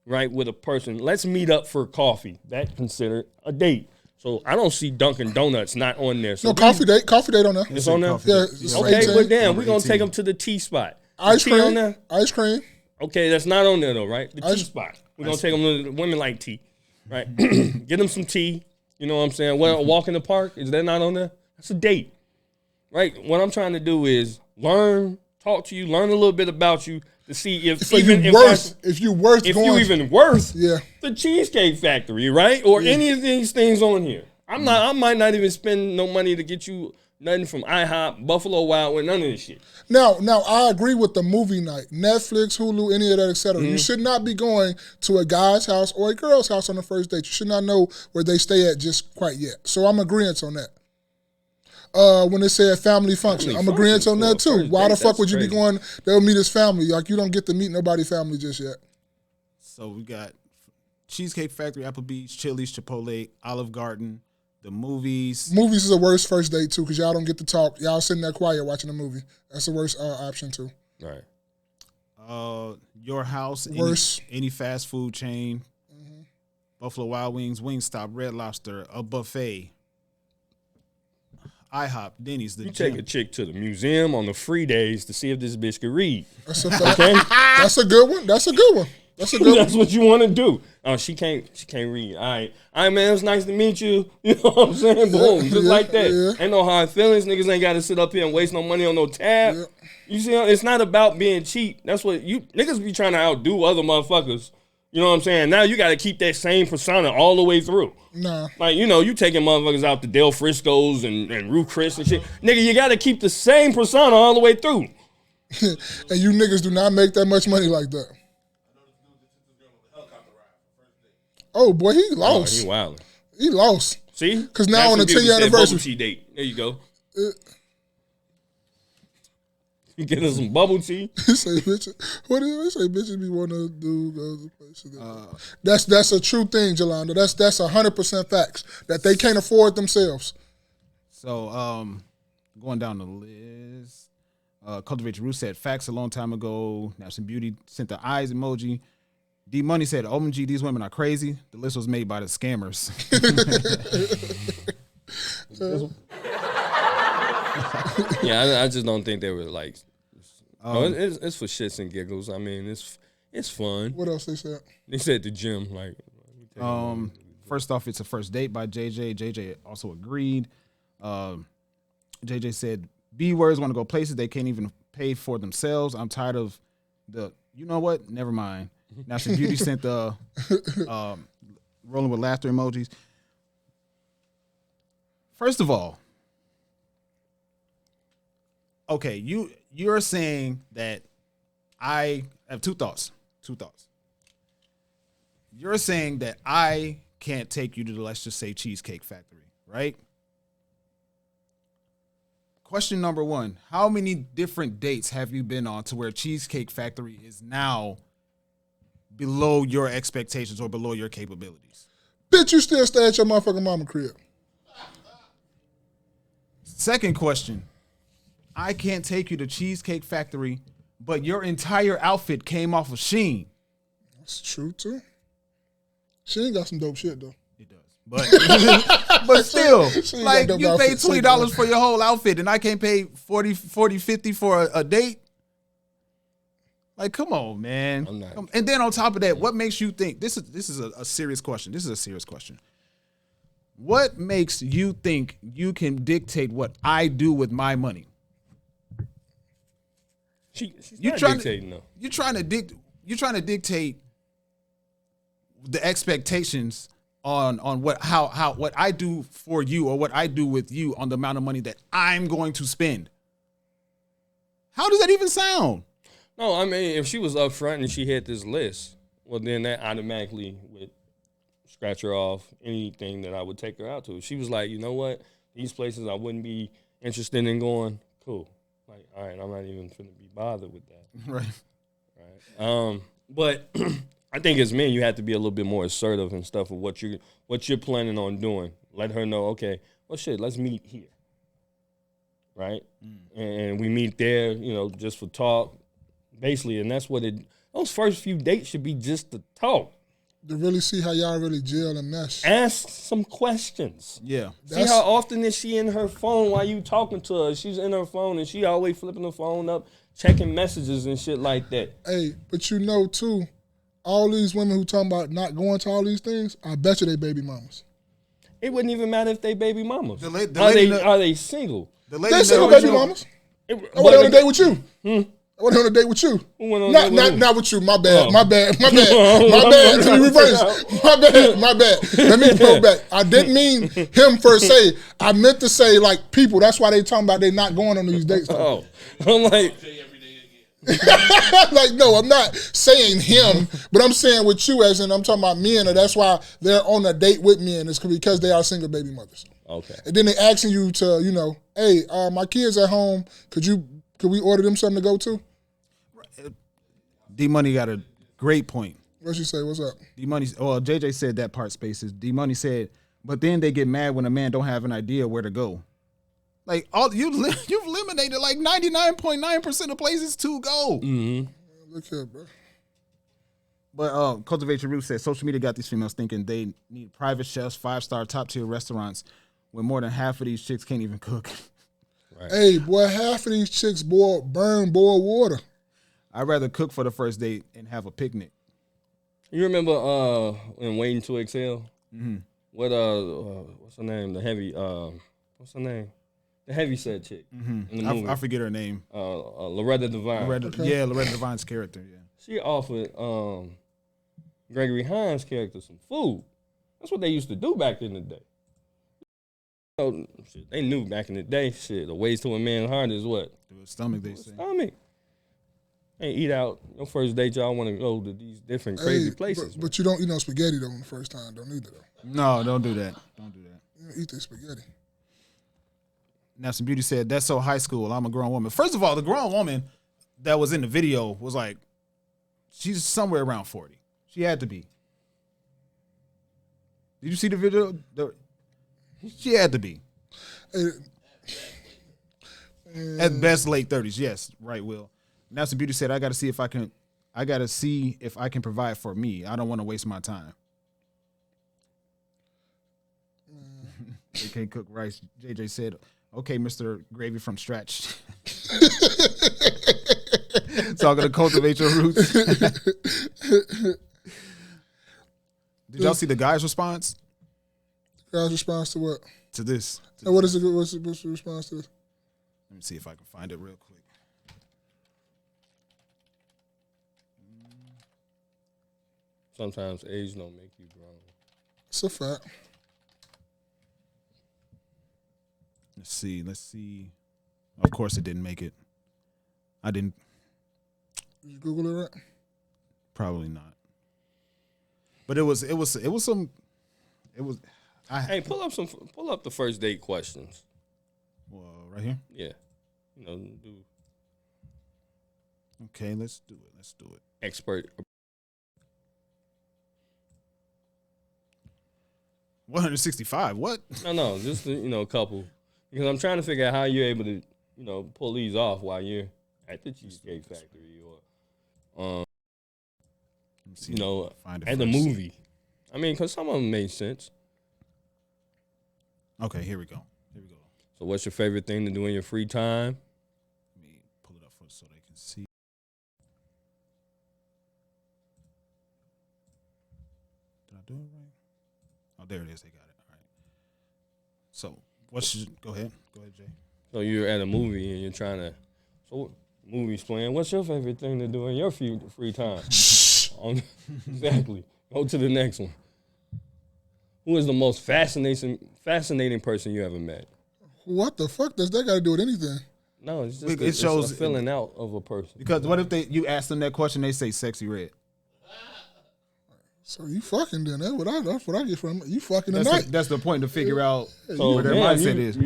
right, with a person. Let's meet up for coffee. That's considered a date. So I don't see Dunkin' Donuts not on there. So No, coffee date on there. It's on there? Yeah, Okay, 18. but damn, we're going to take them to the tea spot. Ice The tea on cream. there? Ice cream. Okay, that's not on there though, right? The tea Ice- spot. We're going to take them to women like tea, right? Get them some tea. You know what I'm saying? Well, a walk in the park, is that not on there? That's a date, right? What I'm trying to do is talk to you, learn a little bit about you to see if you even if you worth the Cheesecake Factory, right? Or any of these things on here. I might not even spend no money to get you nothing from IHOP, Buffalo Wild Wings, none of this shit. Now, I agree with the movie night. Netflix, Hulu, any of that, etc. You should not be going to a guy's house or a girl's house on the first date. You should not know where they stay at just quite yet. So I'm agreeing on that. When they say a family function, I'm agreeing on that too. Why the fuck would you be going, they'll meet his family? Like, you don't get to meet nobody's family just yet. So we got Cheesecake Factory, Applebee's, Chili's, Chipotle, Olive Garden, the movies. Movies is the worst first date too, because y'all don't get to talk. Y'all sitting there quiet watching a movie. That's the worst option too. Right. Your house, Worst. any fast food chain, Buffalo Wild Wings, Wingstop, Red Lobster, a buffet. IHOP, Denny's, the You gym. take a chick to the museum on the free days to see if this bitch can read. That's a That's a good one. That's a good one. That's a good one. That's what you want to do. Oh, she can't read. All right, man, it was nice to meet you. You know what I'm saying? Boom, just like that. Yeah. Ain't no hard feelings. Niggas ain't got to sit up here and waste no money on no tab. Yeah. You see, it's not about being cheap. That's what you niggas be trying to outdo other motherfuckers. You know what I'm saying? Now you got to keep that same persona all the way through. Nah. Like, you know, you taking motherfuckers out to Del Frisco's and Ruth Chris and shit. Nigga, you got to keep the same persona all the way through. And you niggas do not make that much money like that. Oh boy, he Oh, lost. he wildin'. He lost. See? 'Cause now on the 10-year anniversary. Bubble tea date. There you go. You get us some bubble tea. He say bitches. What do they say? Bitches be wanting to do other places. That's a true thing, Jolanda. That's 100% facts that they can't afford themselves. So, going down the list, Cultivate Your Roots said facts a long time ago. National Beauty sent the eyes emoji. D Money said, OMG, these women are crazy. The list was made by the scammers. Yeah, I just don't think they were like. It's for shits and giggles. I mean, it's fun. What else they said? They said the gym like. First off, it's a first date by JJ. JJ also agreed. JJ said, B words want to go places they can't even pay for themselves. I'm tired of the. You know what? Never mind. National Beauty sent the rolling with laughter emojis. First of all, okay, you're saying that I have two thoughts. You're saying that I can't take you to the, let's just say, Cheesecake Factory, right? Question number one, how many different dates have you been on to where Cheesecake Factory is now below your expectations or below your capabilities? Bitch, you still stay at your motherfucking mama crib. Second question, I can't take you to Cheesecake Factory, but your entire outfit came off of Shein. That's true, too. She ain't got some dope shit, though. It does. But still, She ain't like, got dope you paid outfits, $20 for your whole outfit, and I can't pay 40, 50 for a date? Like, come on, man. I'm not. And then on top of that, what makes you think, this is a serious question. This is a serious question. What makes you think you can dictate what I do with my money? She's You not trying dictating though. You're trying to dictate the expectations on what I do for you or what I do with you on the amount of money that I'm going to spend. How does that even sound? No, I mean, if she was up front and she had this list, well, then that automatically would scratch her off anything that I would take her out to. If she was like, you know what, these places I wouldn't be interested in going, cool. Like, all right, I'm not even going to be bothered with that. Right. But I think as men, you have to be a little bit more assertive and stuff of what you're planning on doing. Let her know, okay, well, shit, let's meet here. Right? And we meet there, you know, just for talk. Basically, and that's what those first few dates should be, just to talk. To really see how y'all really gel and mesh. Ask some questions. Yeah. See how often is she in her phone while you talking to her? She's in her phone and she always flipping her phone up, checking messages and shit like that. Hey, but you know, too, all these women who talking about not going to all these things, I bet you they baby mamas. It wouldn't even matter if they baby mamas. The lady Are they single? The lady They single that baby original- mamas. I went on a date with you. I went on a date with you. Who went on a date with who? Not with you. My bad. Oh. My bad. Let me reverse. My bad. Let me go back. I didn't mean him per se. I meant to say like people. That's why they talking about they not going on these dates. Oh, I'm like, Like, no, I'm not saying him, but I'm saying with you, as in I'm talking about men, and that's why they're on a date with men. It's because they are single baby mothers. okay. And then they asking you to, you know, hey, my kids at home. Could we order them something to go to? D Money got a great point. What she say? What's up? D Money, well, JJ said that part spaces. D Money said, but then they get mad when a man don't have an idea where to go. Like you've eliminated like 99.9% of places to go. Look here, bro. But Cultivate Your Roots said social media got these females thinking they need private chefs, 5-star top tier restaurants when more than half of these chicks can't even cook. Right. Hey, boy, half of these chicks burn boiled water. I'd rather cook for the first date and have a picnic. You remember in Waiting to Exhale? Mm-hmm. What what's her name? The heavy what's her name? The heavy set chick in the movie. I forget her name. Loretta Devine. Yeah, Loretta Devine's character. Yeah, She offered Gregory Hines' character some food. That's what they used to do back in the day. Shit, they knew back in the day. Shit, the ways to a man's heart is what? through his stomach. They say. Stomach. Hey, eat out. Your first date, y'all want to go to these different crazy places. But you don't eat no spaghetti though on the first time. Don't either though. No, don't do that. Don't do that. You don't eat that spaghetti. Now, some beauty said, that's so high school. I'm a grown woman. First of all, the grown woman that was in the video was like, she's somewhere around 40. She had to be. Did you see the video? She had to be. Hey, At best, late 30s. Yes, right, Will. Now, some beauty said, I got to see if I can provide for me. I don't want to waste my time. They can't cook rice. JJ said, okay, Mr. Gravy from Stretch. Talking to cultivate your roots. Did y'all see the guy's response? Guy's response to what? To this. And what is it? What's the response to this? Let me see if I can find it real quick. Sometimes age don't make you grown. It's a fact. Let's see. Of course it didn't make it. I didn't. Did you Google it right? Probably not. But it was. Hey, pull up the first date questions. Well, right here. Yeah. You know, do Okay, let's do it. expert. 165. What? No, just a couple. Because I'm trying to figure out how you're able to, pull these off while you're at the Cheesecake Factory or, at the movie. I mean, because some of them made sense. Okay, here we go. So what's your favorite thing to do in your free time? Let me pull it up so they can see. Did I do it right? Oh, there it is. They got it. All right. So, go ahead, Jay. So you're at a movie and you're trying to, movie's playing. What's your favorite thing to do in your free time? Exactly. Go to the next one. Who is the most fascinating person you ever met? What the fuck does that got to do with anything? No, it's just It shows a filling out of a person. Because what if you ask them that question, they say Sexy Red? So you fucking then. That's what I get from it. You fucking tonight. That's the point to figure out So where their mindset is.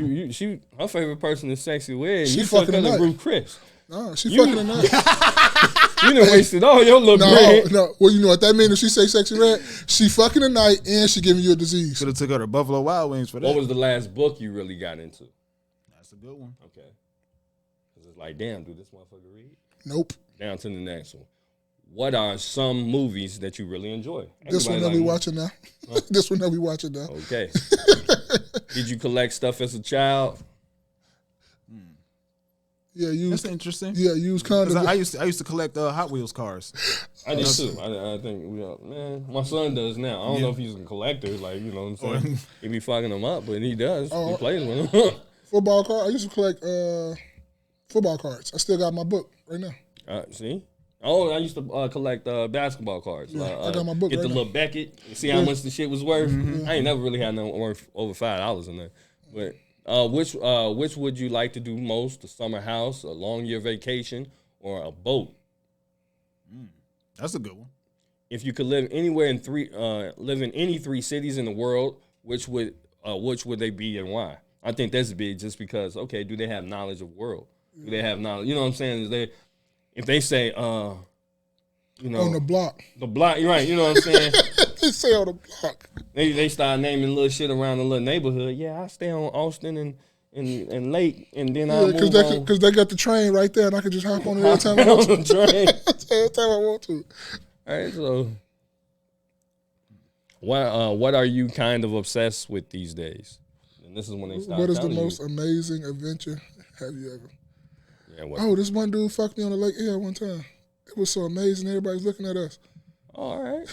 Her favorite person is Sexy Red. She You fucking fucking tonight. Ruth Chris. No, she fucking tonight. You done wasted all your little bread. No. Well, you know what that means if she say Sexy Red? She fucking tonight and she giving you a disease. Could have took her to Buffalo Wild Wings for that. What was the last book you really got into? That's a good one. Okay. Because it's like, damn, do this motherfucker read? Nope. Down to the next one. What are some movies that you really enjoy? This one that we watching now. This one that we watching now. Okay. Did you collect stuff as a child? Yeah, That's interesting. Yeah, use condoms. I used to collect Hot Wheels cars. I did too. I think my son does now. I don't know if he's a collector, like, you know what I'm saying? He be fucking them up, but he does. He plays with them. Football card. I used to collect football cards. I still got my book right now. See? Oh, I used to collect basketball cards. Yeah, I got my book Get right the now. little Beckett. See how much the shit was worth? I ain't never really had no worth over $5 in there. But which would you like to do most? A summer house, a long year vacation, or a boat? That's a good one. If you could live anywhere live in any three cities in the world, which would they be and why? I think that's big, just because. Okay, do they have knowledge of the world? Do they have knowledge? You know what I'm saying? If they say, on the block. The block, right? You know what I'm saying? They say on the block. They start naming little shit around the little neighborhood. Yeah, I stay on Austin and Lake, and then I move on. Because they got the train right there, and I can just hop on it every time I want to. Every time I want to. All right, so what are you kind of obsessed with these days? And this is when they start What is the telling you. most amazing adventure have you ever? Yeah, what? Oh, this one dude fucked me on the lake here one time. It was so amazing. Everybody's looking at us. All right.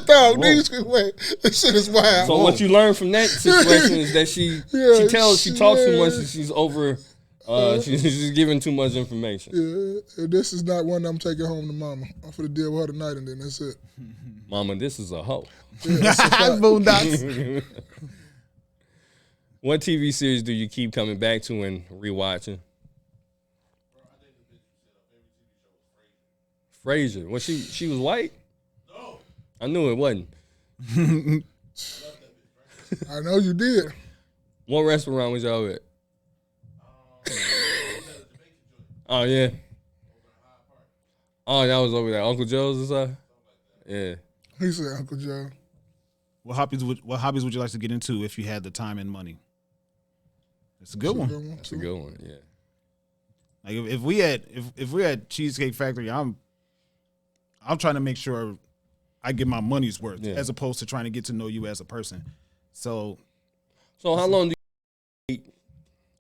Dog, these wait. This shit is wild. So what you learn from that situation is that she talks too much and she's over. She's giving too much information. Yeah, this is not one I'm taking home to mama. I'm for to deal with her tonight, and then that's it. Mama, this is a hoe. Yeah, that's a fact. Boondocks. What TV series do you keep coming back to and rewatching? Frasier. Was she was white? No. I knew it wasn't. I know you did. What restaurant was y'all at? Oh yeah. Oh, that was over there. Uncle Joe's or something? Yeah. He said, Uncle Joe. What hobbies would you like to get into if you had the time and money? It's a good one. That's a good one, yeah. Like if we had Cheesecake Factory, I'm trying to make sure I get my money's worth as opposed to trying to get to know you as a person. So how long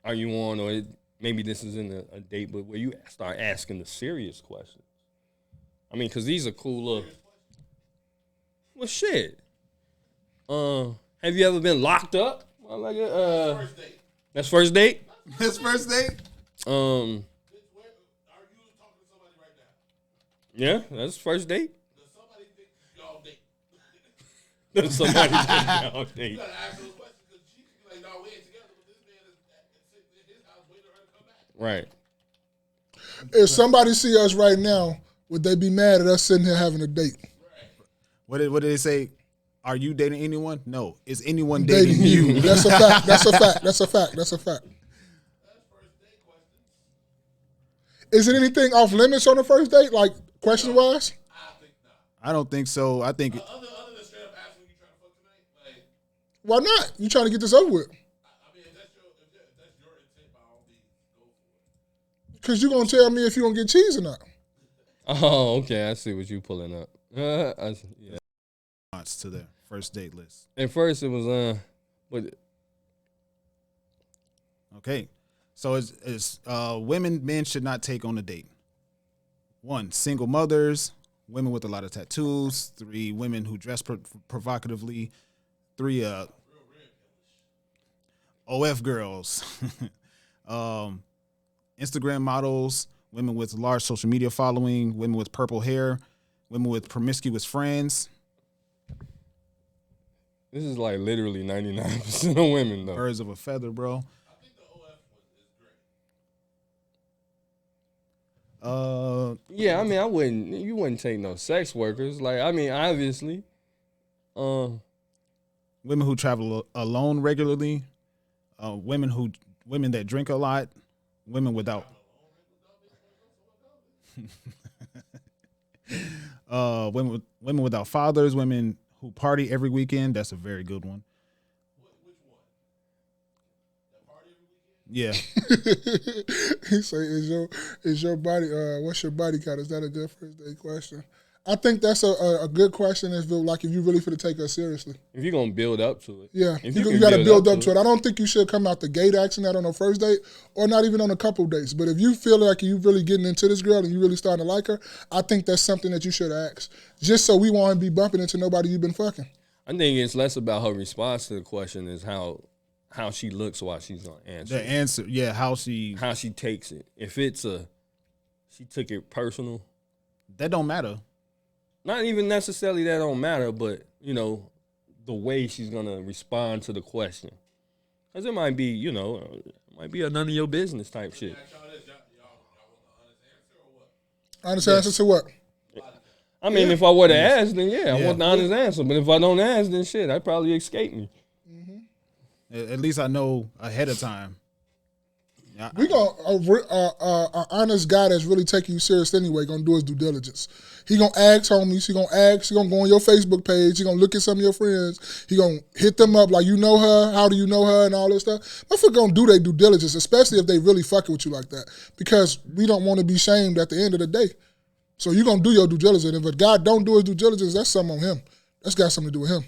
are you on, or maybe this isn't a date, but where you start asking the serious questions? I mean, because these are cool little. Well, shit. Have you ever been locked up? First date. That's first date? his first date? Are you talking to somebody right now? Yeah, that's first date. Does somebody think y'all date? Somebody think y'all date. You gotta ask those questions because she could be like, no, we ain't together, but this man is sitting in his house waiting for her to come back. Right. If somebody see us right now, would they be mad at us sitting here having a date? What did they say? Are you dating anyone? No. Is anyone dating you? That's a fact. That's a fact. That's a fact. That's a fact. That's first date questions. Is it anything off limits on the first date, like question wise? I think not. I don't think so. I think Other than straight up asking you trying to fuck tonight, like, Why not? You trying to get this over with? I mean, if that's your intent, by all means, go for it. Because you're going to tell me if you're going to get cheese or not. Oh, okay. I see what you pulling up. Yeah. to their first date list. At first, it was but Okay. So it's men should not take on a date. 1, single mothers, women with a lot of tattoos. 3, women who dress provocatively. 3, OF girls. Instagram models, women with large social media following, women with purple hair, women with promiscuous friends. this is like literally 99% of women, though. Birds of a feather, bro. I think the OF is great. Yeah, I mean, you wouldn't take no sex workers. Like, I mean, obviously. Women who travel alone regularly. Women that drink a lot. Women without. Women without fathers. Women who party every weekend. That's a very good one. Which one? That party every weekend? Yeah. He say, is your body, what's your body count? Is that a good first date question? I think that's a good question if you really feel to take us seriously. If you're going to build up to it. Yeah, If you can got to build up to it. I don't think you should come out the gate asking that on a first date or not even on a couple dates. But if you feel like you really getting into this girl and you really starting to like her, I think that's something that you should ask. Just so we won't be bumping into nobody you've been fucking. I think it's less about her response to the question is how she looks while she's on answer. The answer, yeah, how she takes it. If it's she took it personal. that don't matter. Not even necessarily that don't matter, but, you know, the way she's going to respond to the question. Because it might be, it might be a none of your business type shit. Ask y'all this. Y'all want the honest answer or what? Honest answer to what? I mean, if I were to ask, then I want the honest answer. But if I don't ask, then shit, I'd probably escape me. At least I know ahead of time. We an honest guy that's really taking you serious anyway gonna do his due diligence. He gonna ask homies. He gonna go on your Facebook page. He gonna look at some of your friends. He gonna hit them up like, you know her, how do you know her, and all this stuff. Motherfucker gonna do their due diligence, especially if they really fucking with you like that, because we don't want to be shamed at the end of the day. So you gonna do your due diligence. If a guy don't do his due diligence, that's something on him. That's got something to do with him.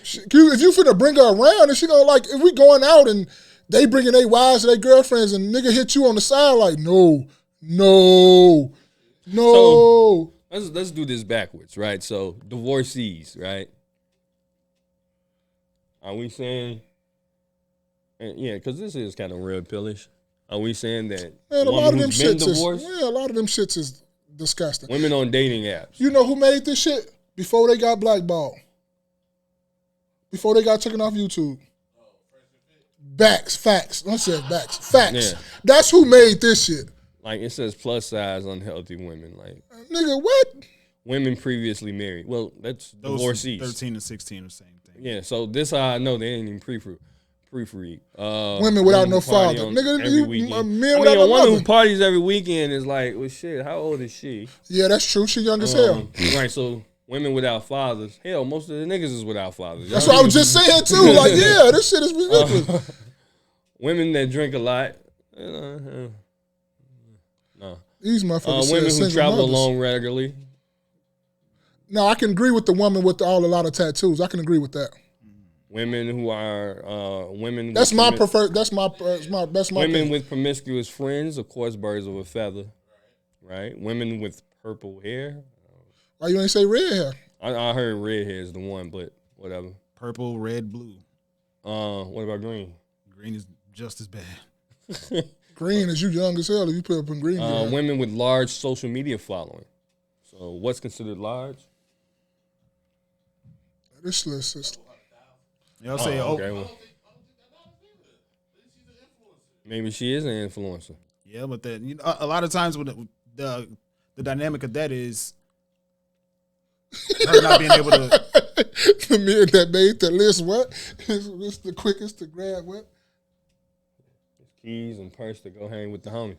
If you finna bring her around, and she gonna like, if we going out and they bringing their wives or their girlfriends, and nigga hit you on the side like, no. So let's do this backwards, right? So divorcees, right? Are we saying? Yeah, because this is kind of real pillish. Are we saying that Man, a lot of them who's been shits divorced, a lot of them shits is disgusting. women on dating apps? You know who made this shit? Before they got blackballed. Before they got taken off YouTube. Facts. I said facts. Facts. Yeah. That's who made this shit. Like it says plus size unhealthy women, like Nigga, what? women previously married. Well, that's Those divorcees. 13 and 16 are the same thing. Yeah, so this how I know they ain't even pre-free. Women without no who party father. on Nigga, every you weekend. men I without mean, no a woman mother. who parties every weekend is like, well, shit. How old is she? Yeah, that's true. She young as hell. Right. So women without fathers. Hell, most of the niggas is without fathers. That's what I was just saying too. Like, yeah, this shit is ridiculous. Women that drink a lot. No. These motherfuckers Women said who single travel mothers. alone regularly. No, I can agree with the woman with a lot of tattoos. I can agree with that. Women who are women. That's with my preferred. That's my women opinion. with promiscuous friends, of course, birds of a feather. Right. Women with purple hair. Why you ain't say red hair? I heard red hair is the one, but whatever. Purple, red, blue. What about green? Green is just as bad. Green is you young as hell if you put up in green. hair. Women with large social media following. So what's considered large? This list is. Y'all say, Okay, well, maybe she is an influencer. yeah, but that a lot of times when the dynamic of that is her not being able to. The men that made the list, what? It's the quickest to grab what? Keys and purse to go hang with the homie.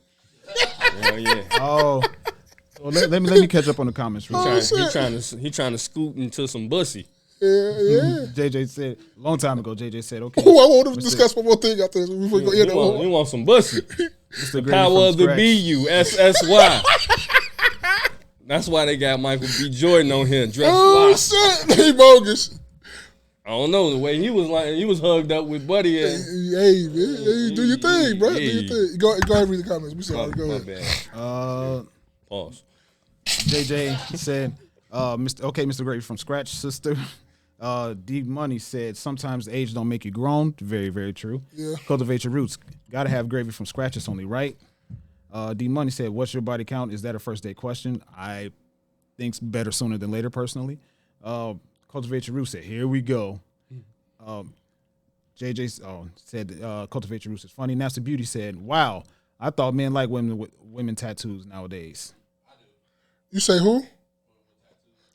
Hell yeah. Oh, well, let me catch up on the comments. real quick. He trying to scoot into some bussy. Yeah. JJ said a long time ago. JJ said, "Okay, Oh, I want to discuss one more thing after this before we go in there. You want some bussy? Mr. Gravy Power from of the scratch. BU, SSY. That's why they got Michael B. Jordan on here dressed Oh fly. shit, he bogus. I don't know the way he was hugged up with Buddy. And, Hey, do your thing, bro. Do Yeah. your thing. Go ahead, read the comments. We sorry. Go my ahead. bad. Pause. JJ said, Mr. Gravy from scratch, sister. D Money said, sometimes age don't make you grown. Very, very true. Yeah. Cultivate your roots. Gotta have gravy from scratch. It's only right. D Money said, what's your body count? Is that a first date question? I think better sooner than later, personally. Cultivate your roots said, here we go. JJ said, cultivate your roots is funny. Nasty Beauty said, wow, I thought men like women tattoos nowadays. You say who?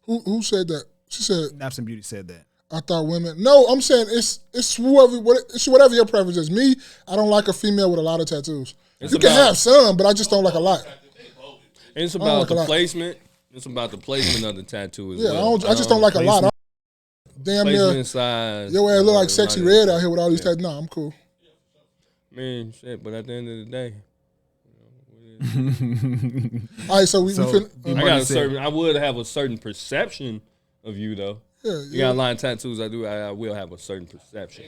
Who said that? She said. Naps and Beauty said that. I thought women. No, I'm saying it's whatever your preference is. Me, I don't like a female with a lot of tattoos. You can have some, but I just don't like a lot. It's about like a the lot. placement. It's about the placement of the tattoo as Yeah, well. I just don't like a lot. Damn near. Placement size. Your ass look like Sexy right. Red out here with all these tattoos. Nah, I'm cool. Man, shit. But at the end of the day, All right, so we So, fin- I would have a certain perception of you though. yeah, You got a lot of tattoos. I will have a certain perception.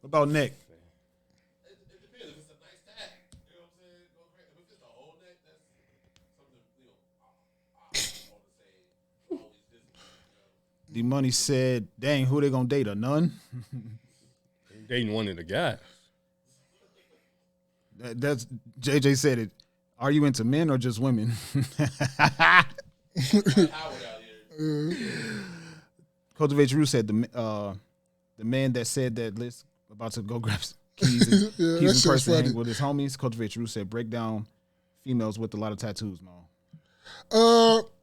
What about Nick? It depends. If it's a nice tag, you know what I'm saying? Go crazy. If it's just a whole neck, that's something, I want to say always visible. D Money said, dang, who they gonna date? A nun? Dating one of the guys. That's JJ said it. Are you into men or just women? Howard out here. Cultivate Your Roots said the man that said that list about to go grab keys and, Yeah, that keys and shit's purse and funny. hang with his homies. Cultivate Your Roots said break down females with a lot of tattoos, man.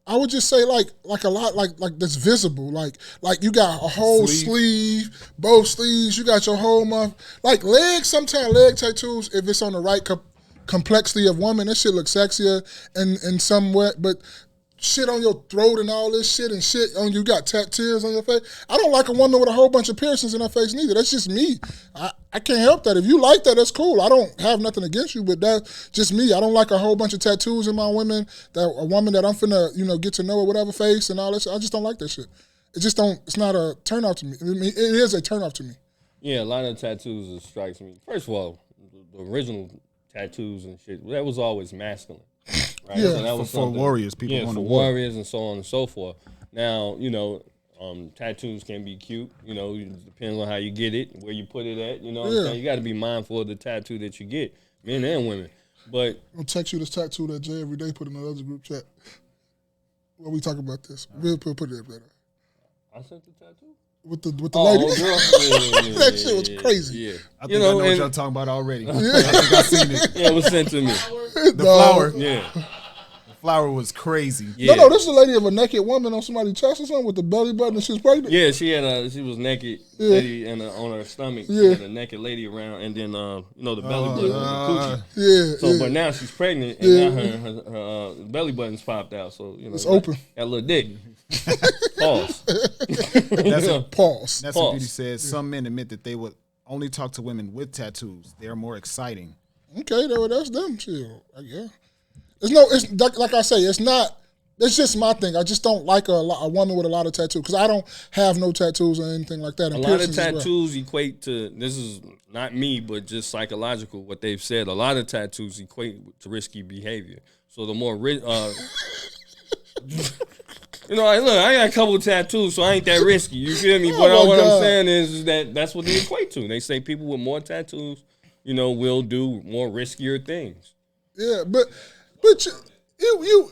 I would just say like a lot like that's visible. Like you got a whole sleeve, both sleeves. You got your whole month. Like legs. Sometimes leg tattoos, if it's on the right complexity of woman, that shit looks sexier and somewhat. But shit on your throat and all this shit and shit on you got tattoos on your face. I don't like a woman with a whole bunch of piercings in her face neither. That's just me. I can't help that. If you like that, that's cool. I don't have nothing against you, but that's just me. I don't like a whole bunch of tattoos in my women. That a woman that I'm finna, get to know or whatever face and all that shit. I just don't like that shit. It's not a turn off to me. I mean, it is a turn off to me. Yeah, a lot of tattoos strikes me. First of all, the original tattoos and shit, that was always masculine. Right? Yeah, so that was for warriors, people yeah, want for to war. warriors and so on and so forth. Now, tattoos can be cute. It depends on how you get it, where you put it at. You know what I'm saying? You got to be mindful of the tattoo that you get, men and women. But I'll text you this tattoo that Jay every day put in the other group chat. When we talk about this, we'll put it up there. I sent the tattoo With the lady. girl. Yeah, That shit was crazy. Yeah, I think I know what y'all talking about already. I think I seen it. yeah, it was sent to me. The flower. Yeah, The flower was crazy. yeah. No, this is a lady of a naked woman on somebody's chest or something with the belly button and she was pregnant. Yeah, she was naked, lady, and on her stomach, she had a naked lady around, and then the belly button was a coochie. Yeah, So, but now she's pregnant, and now her belly button's popped out. So it's open. Got a little dick. Pause. Pause. That's what Beauty said. Some men admit that they would only talk to women with tattoos. They are more exciting. Okay, that's them. Shit, yeah. It's like I say, it's not. It's just my thing. I just don't like a woman with a lot of tattoos because I don't have no tattoos or anything like that. A And lot of piercings as well. tattoos equate to, this is not me, but just psychological, what they've said. A lot of tattoos equate to risky behavior. So the more, look, I got a couple of tattoos, so I ain't that risky. You feel me? But what I'm saying is that that's what they equate to. They say people with more tattoos, will do more riskier things. Yeah, but you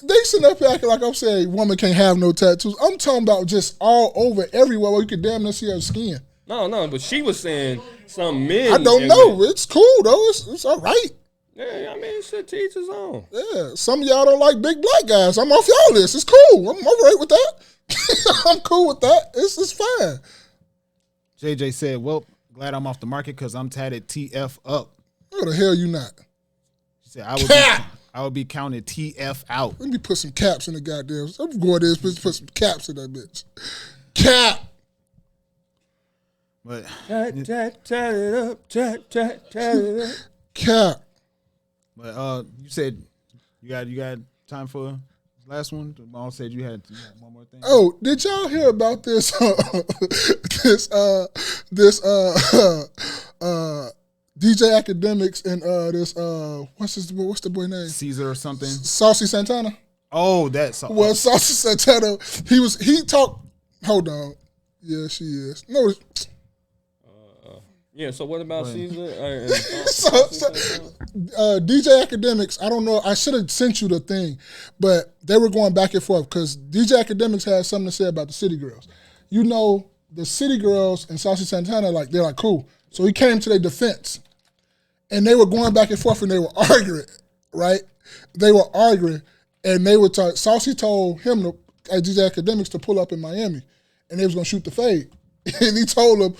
they sitting up here acting like I'm saying woman can't have no tattoos. I'm talking about just all over everywhere where you can damn near see her skin. No, but she was saying some men. I don't know. It's cool though. It's all right. Yeah, I mean, shit, to each his own. Yeah, some of y'all don't like big black guys. I'm off y'all list. It's cool. I'm all right with that. I'm cool with that. It's fine. JJ said, well, glad I'm off the market because I'm tatted TF up. Who the hell you not? She said, I would be counted TF out. Let me put some caps in the goddamn. I'm going there and put some caps in that bitch. Cap. But Tat it up, tat it up. Cap. But you said you got time for the last one? The mom said you had one more thing. Oh, did y'all hear about this? DJ Academics and this what's the boy name? Caesar or something. Saucy Santana. Oh, that's Well, Saucy Santana. He talked. Hold on. Yeah, she is. No. Yeah, so what about Caesar? DJ Academics, I don't know. I should have sent you the thing, but they were going back and forth because DJ Academics had something to say about the City Girls. The City Girls and Saucy Santana, they're like, cool. So he came to their defense, and they were going back and forth, and they were arguing, right? They were arguing, and they were talking. Saucy told him, DJ Academics, to pull up in Miami, and they was going to shoot the fade. And he told him,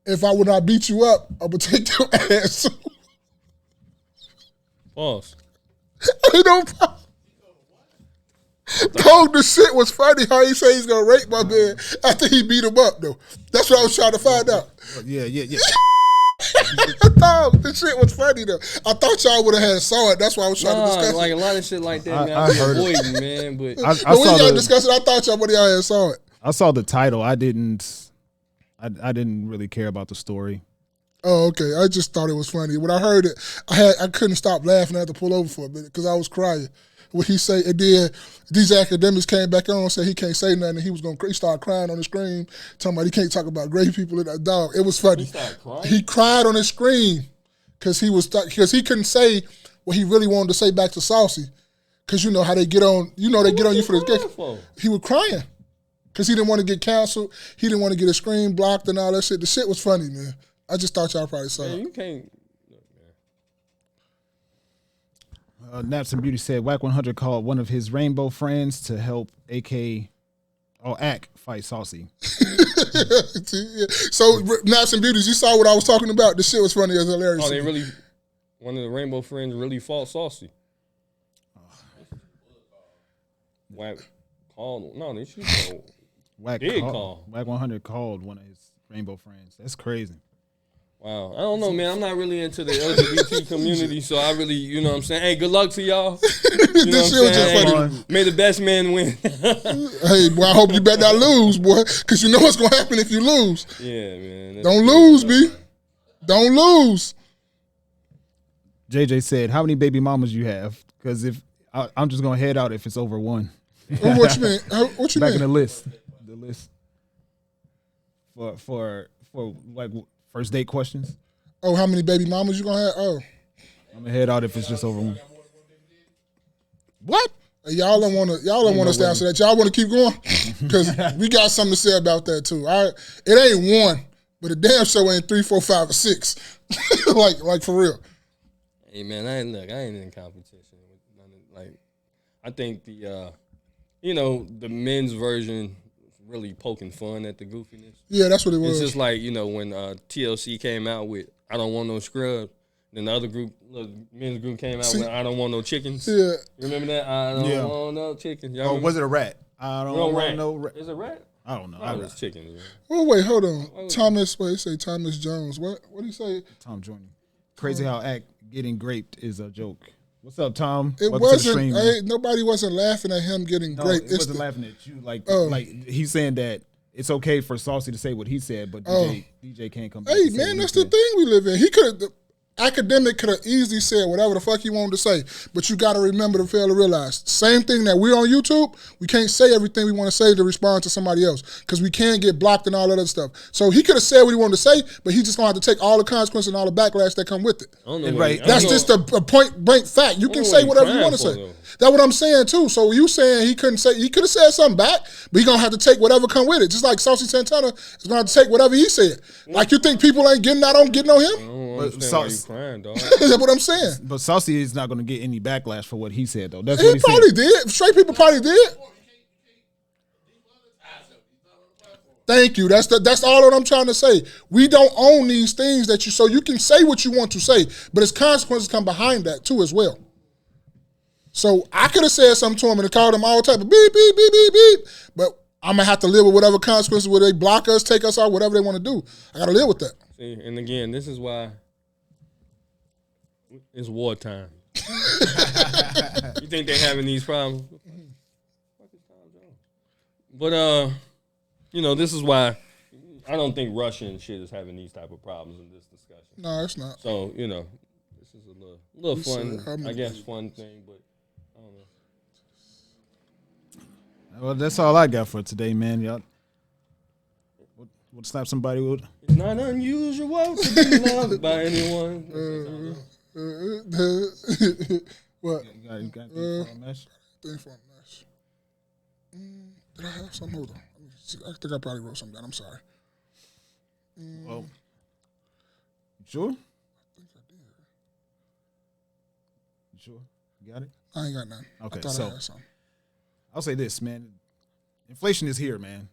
if I would not beat you up, I would take your ass. Pause. Told the shit was funny how he say he's gonna rape my man after he beat him up though. That's what I was trying to find out. Yeah. Dog, the shit was funny though. I thought y'all would have saw it. That's why I was trying to discuss like it. a lot of shit like that, man. I I'm heard it. avoiding, man. But But when y'all discuss it, I thought y'all had saw it. I saw the title. I didn't really care about the story. Oh, okay. I just thought it was funny. When I heard it, I couldn't stop laughing. I had to pull over for a minute because I was crying. What he say, and then these academics came back on and said he can't say nothing. And he started crying on the screen, talking about he can't talk about gay people in that dog. It was funny. he started crying. He cried on his screen because he couldn't say what he really wanted to say back to Saucy. Because you know how they get on. They get on you for this gay. He was crying because he didn't want to get canceled. He didn't want to get his screen blocked and all that shit. The shit was funny, man. I just thought y'all probably saw it. You can't. Naps and Beauty said Whack 100 called one of his rainbow friends to help AK fight Saucy. So Naps and Beauties, you saw what I was talking about. The shit was funny. It was hilarious. Oh, one of the rainbow friends really fought Saucy. Whack called. No, they should go. Whack Big call. Whack 100 called one of his Rainbow friends. That's crazy. Wow. I don't know, man. I'm not really into the LGBT community, so I really, you know what I'm saying? Hey, good luck to y'all. You know This shit what was I'm just saying? funny. Hey, may the best man win. Hey, boy, I hope you better not lose, boy, because you know what's gonna happen if you lose. Yeah, man. That's Don't good. lose, B. Don't lose. JJ said, "How many baby mamas you have? Because if I'm just gonna head out if it's over one." What you mean? What you Back in mean? the list for like first date questions. Oh, how many baby mamas you gonna have? Oh, I'm gonna head out if it's just over one. What? hey, y'all don't want to stay answer that. Y'all want to keep going because we got something to say about that too. All right, it ain't one, but a damn show ain't 3, 4, 5, or 6. like for real. Hey, man, I ain't in competition with none of, like, I think the men's version is really poking fun at the goofiness. Yeah, that's what it was. It's just like, when TLC came out with I Don't Want No Scrubs, then the other group, the men's group came out with I Don't Want No Chickens. Yeah. You remember that? I don't Yeah. want no chickens. Y'all Oh, remember? was it a rat? I don't No want rat. no rat. Is it rat? I don't know. Oh, it's chickens. Man. Oh wait, hold on. Thomas, wait, say Thomas Jones. What do you say? Tom Jr. Crazy how act getting graped is a joke. What's up, Tom? It Welcome to the wasn't. stream, man. Nobody wasn't laughing at him getting No, great. it wasn't laughing at you. Like he's saying that it's okay for Saucy to say what he said, but DJ can't come back. Hey and say man, what he that's the said. thing we live in. He could have. Academic could have easily said whatever the fuck he wanted to say, but you got to remember to fail to realize. Same thing that we're on YouTube, we can't say everything we want to say to respond to somebody else because we can get blocked and all that other stuff. So he could have said what he wanted to say, but he just going to have to take all the consequences and all the backlash that come with it. I don't know Right. That's just a point blank fact. You can know say what he whatever you want to crying say. for, though. That's what I'm saying too. So you saying he couldn't say, he could have said something back, but he gonna have to take whatever come with it. Just like Saucy Santana is gonna have to take whatever he said. Like you think people ain't getting on him? I don't understand why you crying, dog. That's what I'm saying. But Saucy is not going to get any backlash for what he said, though. That's He what he probably said. did. Straight people probably did. Thank you. That's all that I'm trying to say. We don't own these things that so you can say what you want to say, but its consequences come behind that too as well. So I could have said something to him and called him all type of beep, beep, beep, beep, beep. But I'm going to have to live with whatever consequences, whether they block us, take us out, whatever they want to do. I got to live with that. See, and again, this is why it's wartime. You think they're having these problems? But this is why I don't think Russia and shit is having these type of problems in this discussion. No, it's not. So this is a little fun, I guess, fun thing. But I don't know. Well, that's all I got for today, man. Y'all, what slap somebody with? It's not unusual to be loved by anyone. What? You got anything for a mess? Thing for a mess. Did I have some? Hold on. Let me see. I think I probably wrote something down. I'm sorry. Well, you sure? I think I did. You sure? You got it? I ain't got none. Okay, I thought so I had something. I'll say this, man. Inflation is here, man.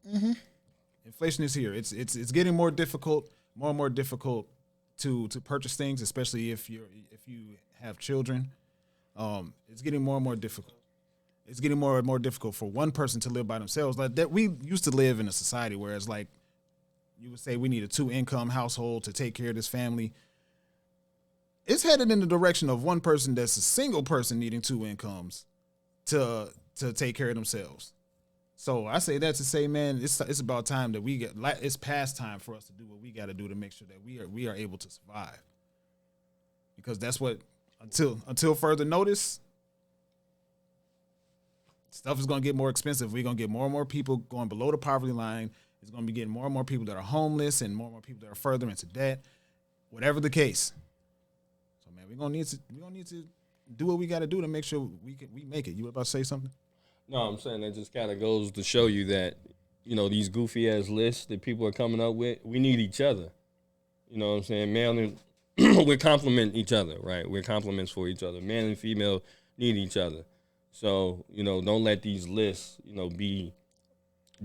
Mm-hmm. Inflation is here. It's getting more difficult, more and more difficult to purchase things, especially if you have children. It's getting more and more difficult. It's getting more and more difficult for one person to live by themselves. Like that, we used to live in a society where it's like you would say we need a 2-income household to take care of this family. It's headed in the direction of one person that's a single person needing 2 incomes to take care of themselves. So I say that to say, man, it's about time that it's past time for us to do what we got to do to make sure that we are able to survive. Because that's what until further notice, stuff is going to get more expensive. We're going to get more and more people going below the poverty line. It's going to be getting more and more people that are homeless and more people that are further into debt. Whatever the case. So man, we're going to need to do what we got to do to make sure we make it. You were about to say something? No, I'm saying that just kind of goes to show you that, these goofy ass lists that people are coming up with, we need each other. You know what I'm saying? Male and we complement each other, right? We're complements for each other. Man and female need each other. So, don't let these lists,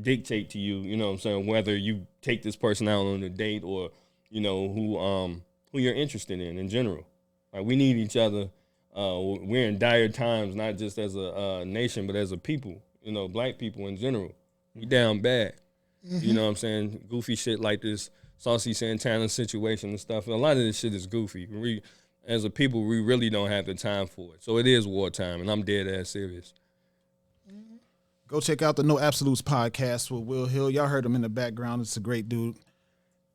dictate to you, you know what I'm saying, whether you take this person out on a date or, who you're interested in general. Like, we need each other. we're in dire times, not just as a nation, but as a people. You know, black people in general. We down bad. You know what I'm saying? Goofy shit like this Saucy Santana situation and stuff. A lot of this shit is goofy. As a people, we really don't have the time for it. So it is wartime, and I'm dead ass serious. Go check out the No Absolutes podcast with Will Hill. Y'all heard him in the background. It's a great dude.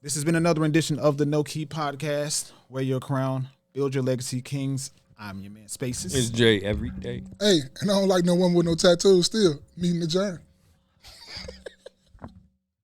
This has been another edition of the KNoWKi podcast. Wear your crown. Build your legacy, kings. I'm your man, Spaces. It's Jay every day. Hey, and I don't like no woman with no tattoos still. Meeting adjourned.